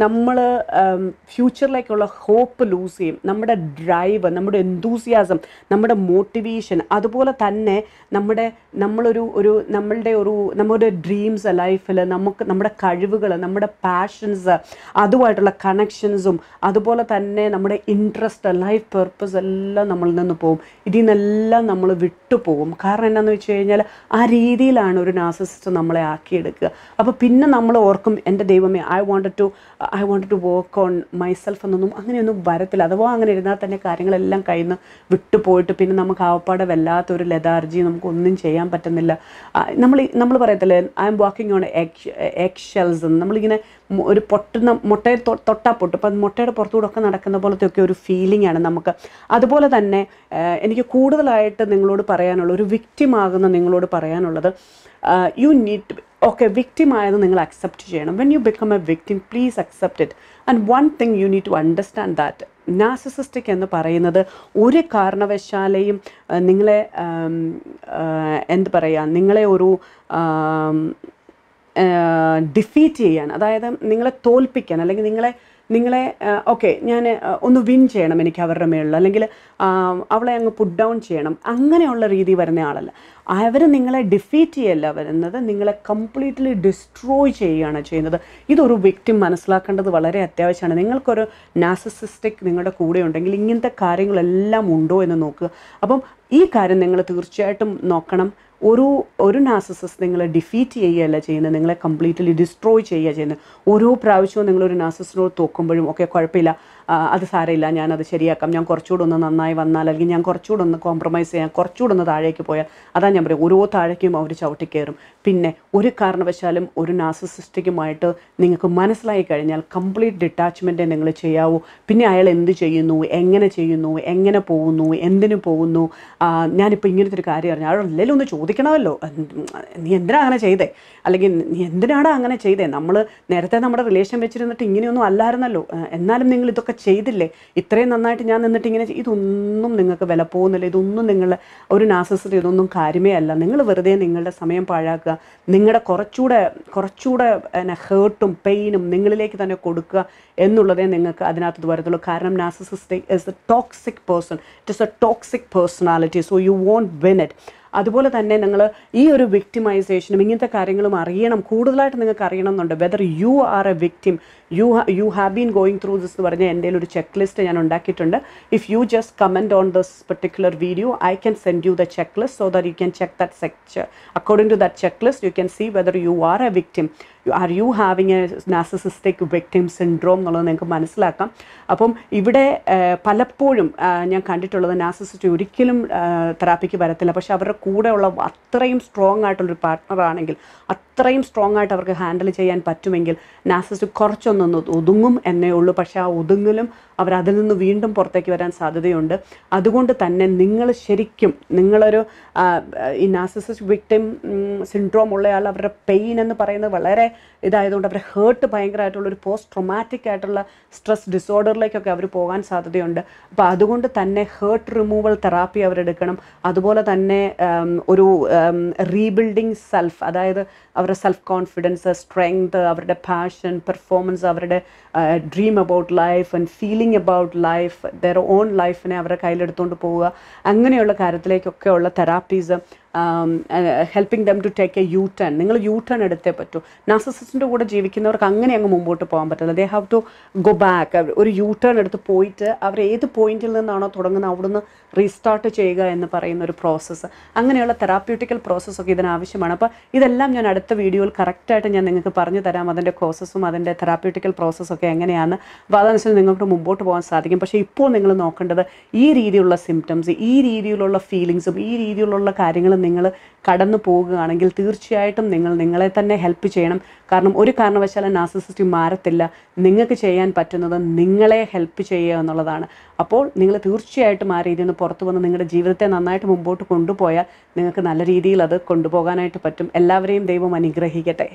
നമ്മൾ ഫ്യൂച്ചറിലേക്കുള്ള ഹോപ്പ് ലൂസ് ചെയ്യും. നമ്മുടെ ഡ്രൈവ്, നമ്മുടെ എന്തൂസിയാസം, നമ്മുടെ മോട്ടിവേഷൻ, അതുപോലെ തന്നെ നമ്മുടെ ഡ്രീംസ് ലൈഫിൽ നമ്മുടെ കഴിവുകൾ, നമ്മുടെ പാഷൻസ്, അതുമായിട്ടുള്ള കണക്ഷൻസും, അതുപോലെ തന്നെ നമ്മുടെ ഇൻട്രസ്റ്റ്, ലൈഫ് പർപ്പസ് എല്ലാം നമ്മളിൽ നിന്ന് പോകും. ഇതിൽ നിന്നെല്ലാം നമ്മൾ വിട്ടുപോകും. കാരണം എന്താണെന്ന് വെച്ച് കഴിഞ്ഞാൽ ആ രീതിയിലാണ് ഒരു നാർസിസിസ്റ്റ് നമ്മളെ ആക്കിയെടുക്കുക. അപ്പോൾ പിന്നെ നമ്മൾ ഓർക്കും, എൻ്റെ ദൈവമേ, I wanted to work on myself എന്നൊന്നും അങ്ങനെയൊന്നും വരത്തില്ല. അഥവാ അങ്ങനെ ഇരുന്നാൽ തന്നെ കാര്യങ്ങളെല്ലാം കയ്യിൽ നിന്ന് വിട്ടുപോയിട്ട് പിന്നെ നമുക്ക് ആവപ്പാടെ വല്ലാത്തൊരു ലെതാർജി, നമുക്കൊന്നും ചെയ്യാൻ പറ്റുന്നില്ല. നമ്മൾ പറയത്തില്ലേ, I M walking on egg shells എന്ന്. നമ്മളിങ്ങനെ ഒരു മുട്ടയിൽ തൊട്ടാൽ പൊട്ടും. അപ്പം മുട്ടയുടെ പുറത്തുകൂടെ ഒക്കെ നടക്കുന്ന പോലത്തെ ഒക്കെ ഒരു ഫീലിംഗ് ആണ് നമുക്ക്. അതുപോലെ തന്നെ എനിക്ക് കൂടുതലായിട്ട് നിങ്ങളോട് പറയാനുള്ള, ഒരു വിക്റ്റിമാകുന്ന നിങ്ങളോട് പറയാനുള്ളത്, യു നീഡ് ടു വിക്റ്റിമായത് നിങ്ങൾ അക്സെപ്റ്റ് ചെയ്യണം. When you become a victim, please accept it. And one thing you need to understand that narcissistic എന്ന് പറയുന്നത് ഒരു കാരണവശാലെയും നിങ്ങളെ നിങ്ങളെ ഒരു ഡിഫീറ്റ് ചെയ്യാൻ, അതായത് നിങ്ങളെ തോൽപ്പിക്കാൻ, അല്ലെങ്കിൽ നിങ്ങളെ ഞാൻ ഒന്ന് വിൻ ചെയ്യണം എനിക്ക് അവരുടെ മേളിൽ, അല്ലെങ്കിൽ അവളെ അങ്ങ് പുട്ട് ഡൗൺ ചെയ്യണം, അങ്ങനെയുള്ള രീതി വരുന്ന ആളല്ല. അവർ നിങ്ങളെ ഡിഫീറ്റ് ചെയ്യല്ല വരുന്നത്, നിങ്ങളെ കംപ്ലീറ്റ്ലി ഡിസ്ട്രോയ് ചെയ്യുകയാണ് ചെയ്യുന്നത്. ഇതൊരു വിക്ടിം മനസ്സിലാക്കേണ്ടത് വളരെ അത്യാവശ്യമാണ്. നിങ്ങൾക്കൊരു നാർസിസിസ്റ്റിക് നിങ്ങളുടെ കൂടെ ഉണ്ടെങ്കിൽ ഇങ്ങനത്തെ കാര്യങ്ങളെല്ലാം ഉണ്ടോ എന്ന് നോക്കുക. അപ്പം ഈ കാര്യം നിങ്ങൾ തീർച്ചയായിട്ടും നോക്കണം. ഒരു നാർസിസിസ്റ്റ് നിങ്ങളെ ഡിഫീറ്റ് ചെയ്യുകയല്ല ചെയ്യുന്നത്, നിങ്ങളെ കംപ്ലീറ്റ്ലി ഡിസ്ട്രോയ് ചെയ്യുക ചെയ്യുന്നത്. ഓരോ പ്രാവശ്യവും നിങ്ങളൊരു നാർസിസിസ്റ്റിനോട് തോക്കുമ്പോഴും കുഴപ്പമില്ല, അത് സാരമില്ല, ഞാനത് ശരിയാക്കാം, ഞാൻ കുറച്ചുകൂടെ ഒന്ന് നന്നായി വന്നാൽ, അല്ലെങ്കിൽ ഞാൻ കുറച്ചുകൂടെ ഒന്ന് കോംപ്രമൈസ് ചെയ്യാൻ, കുറച്ചുകൂടെ ഒന്ന് താഴേക്ക് പോയാൽ, അതാ ഞാൻ പറയും, ഓരോ താഴേക്കും അവർ ചവിട്ടിക്കയറും. പിന്നെ ഒരു കാരണവശാലും ഒരു നാർസിസിസ്റ്റിക്കുമായിട്ട് നിങ്ങൾക്ക് മനസ്സിലായി കഴിഞ്ഞാൽ കംപ്ലീറ്റ് ഡിറ്റാച്ച്മെൻറ്റേ നിങ്ങൾ ചെയ്യാവൂ. പിന്നെ അയാൾ എന്ത് ചെയ്യുന്നു, എങ്ങനെ പോകുന്നു, എന്തിനു പോകുന്നു, ഞാനിപ്പോൾ ഇങ്ങനത്തെ ഒരു കാര്യം അറിഞ്ഞാൽ അയാൾ എല്ലാവരും ഒന്ന് ചോദിക്കണമല്ലോ, നീ എന്തിനാ അങ്ങനെ ചെയ്തേ, അല്ലെങ്കിൽ നീ എന്തിനാണ് അങ്ങനെ ചെയ്തേ, നമ്മൾ നേരത്തെ നമ്മുടെ റിലേഷൻ വെച്ചിരുന്നിട്ട് ഇങ്ങനെയൊന്നും അല്ലായിരുന്നല്ലോ, എന്നാലും നിങ്ങൾ ഇതൊക്കെ ചെയ്തില്ലേ, ഇത്രയും നന്നായിട്ട് ഞാൻ നിന്നിട്ട് ഇങ്ങനെ, ഇതൊന്നും നിങ്ങൾക്ക് വില പോകുന്നില്ല, ഇതൊന്നും നിങ്ങളുടെ ഒരു നാർസിസിസ്റ്റ് ഇതൊന്നും കാര്യമേ അല്ല. നിങ്ങൾ വെറുതെ നിങ്ങളുടെ സമയം പാഴാക്കുക, നിങ്ങളുടെ കുറച്ചുകൂടെ ഹേർട്ടും പെയിനും നിങ്ങളിലേക്ക് തന്നെ കൊടുക്കുക എന്നുള്ളതേ നിങ്ങൾക്ക് അതിനകത്ത് വരത്തുള്ളൂ. കാരണം narcissistic is a toxic person, it is a toxic personality, so you won't win it. അതുപോലെ തന്നെ നിങ്ങൾ ഈ ഒരു വിക്ടിമൈസേഷനും ഇങ്ങനത്തെ കാര്യങ്ങളും അറിയണം, കൂടുതലായിട്ട് നിങ്ങൾക്ക് അറിയണം എന്നുണ്ട്. Whether you are a victim, you have been going through this എന്ന് പറഞ്ഞാൽ എൻ്റെ ഒരു ചെക്ക് ലിസ്റ്റ് ഞാൻ ഉണ്ടാക്കിയിട്ടുണ്ട്. If you just comment on this particular video, I can send you the check list so that you can check that section. According to that check list you can see whether you are a victim, are you having a narcissistic victim syndrome എന്നുള്ളത് നിങ്ങൾക്ക് മനസ്സിലാക്കാം. അപ്പം ഇവിടെ പലപ്പോഴും ഞാൻ കണ്ടിട്ടുള്ളത്, narcissist ഒരിക്കലും തെറാപ്പിക്ക് വരത്തില്ല, പക്ഷെ അവരുടെ കൂടെയുള്ള അത്രയും സ്ട്രോങ് ആയിട്ടുള്ളൊരു പാർട്ട്ണറാണെങ്കിൽ, അത്രയും സ്ട്രോങ് ആയിട്ട് അവർക്ക് ഹാൻഡിൽ ചെയ്യാൻ പറ്റുമെങ്കിൽ നാർസിസിസ്റ്റ് കുറച്ചൊന്ന് ഒതുങ്ങും എന്നേ ഉള്ളൂ. പക്ഷേ ആ ഒതുങ്ങലും അവരതിൽ നിന്ന് വീണ്ടും പുറത്തേക്ക് വരാൻ സാധ്യതയുണ്ട്. അതുകൊണ്ട് തന്നെ നിങ്ങൾ ശരിക്കും ഈ നാർസിസിസ്റ്റ് വിക്ടിം സിൻഡ്രോം ഉള്ളയാൾ, അവരുടെ പെയിൻ എന്ന് പറയുന്നത് വളരെ ഇതായതുകൊണ്ട് അവരുടെ ഹേർട്ട് ഭയങ്കരമായിട്ടുള്ളൊരു പോസ്റ്റ് ട്രോമാറ്റിക് ആയിട്ടുള്ള സ്ട്രെസ് ഡിസോർഡറിലേക്കൊക്കെ അവർ പോകാൻ സാധ്യതയുണ്ട്. അപ്പോൾ അതുകൊണ്ട് തന്നെ ഹേർട്ട് റിമൂവൽ തെറാപ്പി അവരെടുക്കണം. അതുപോലെ തന്നെ ഒരു റീബിൽഡിങ് സെൽഫ്, അതായത് അവരുടെ സെൽഫ് കോൺഫിഡൻസ്, സ്ട്രെങ്ത്, അവരുടെ പാഷൻ, പെർഫോമൻസ്, അവരുടെ dream about life and feeling about life, their own ലൈഫിനെ അവരുടെ കയ്യിലെടുത്തുകൊണ്ട് പോവുക, അങ്ങനെയുള്ള കാര്യത്തിലേക്കൊക്കെ ഉള്ള therapies, helping them to take a U turn. നിങ്ങൾ യു ടേൺ എടുത്തേ പറ്റൂ. നാർസിസിസ്റ്റിൻ്റെ കൂടെ ജീവിക്കുന്നവർക്ക് അങ്ങനെ അങ്ങ് മുമ്പോട്ട് പോകാൻ പറ്റില്ല. They have to go back. ഒരു യു ടേൺ എടുത്ത് പോയിട്ട് അവർ ഏത് പോയിന്റിൽ നിന്നാണോ തുടങ്ങുന്നത് അവിടുന്ന് റീസ്റ്റാർട്ട് ചെയ്യുക എന്ന് പറയുന്ന ഒരു പ്രോസസ്സ്, അങ്ങനെയുള്ള തെറാപ്യൂട്ടിക്കൽ പ്രോസസ്സൊക്കെ ഇതിനാവശ്യമാണ്. അപ്പോൾ ഇതെല്ലാം ഞാൻ അടുത്ത വീഡിയോയിൽ കറക്റ്റായിട്ട് ഞാൻ നിങ്ങൾക്ക് പറഞ്ഞു തരാം, അതിൻ്റെ പ്രോസസ്സും അതിൻ്റെ തെറാപ്യൂട്ടിക്കൽ പ്രോസസ്സൊക്കെ എങ്ങനെയാണ്. അപ്പോൾ അതനുസരിച്ച് നിങ്ങൾക്ക് മുമ്പോട്ട് പോകാൻ സാധിക്കും. പക്ഷേ ഇപ്പോൾ നിങ്ങൾ നോക്കേണ്ടത് ഈ രീതിയിലുള്ള സിംറ്റംസ്, ഈ രീതിയിലുള്ള ഫീലിങ്സും, ഈ രീതിയിലുള്ള കാര്യങ്ങളും നിങ്ങൾ കടന്നു പോകുകയാണെങ്കിൽ തീർച്ചയായിട്ടും നിങ്ങൾ നിങ്ങളെ തന്നെ ഹെൽപ്പ് ചെയ്യണം. കാരണം ഒരു കാരണവശാലും നാർസിസിസ്റ്റ് മാറത്തില്ല. നിങ്ങൾക്ക് ചെയ്യാൻ പറ്റുന്നത് നിങ്ങളെ ഹെൽപ്പ് ചെയ്യുക എന്നുള്ളതാണ്. അപ്പോൾ നിങ്ങൾ തീർച്ചയായിട്ടും ആ രീതിയിൽ നിന്ന് പുറത്തു വന്ന് നിങ്ങളുടെ ജീവിതത്തെ നന്നായിട്ട് മുമ്പോട്ട് കൊണ്ടുപോയാൽ നിങ്ങൾക്ക് നല്ല രീതിയിൽ അത് കൊണ്ടുപോകാനായിട്ട് പറ്റും. എല്ലാവരെയും ദൈവം അനുഗ്രഹിക്കട്ടെ.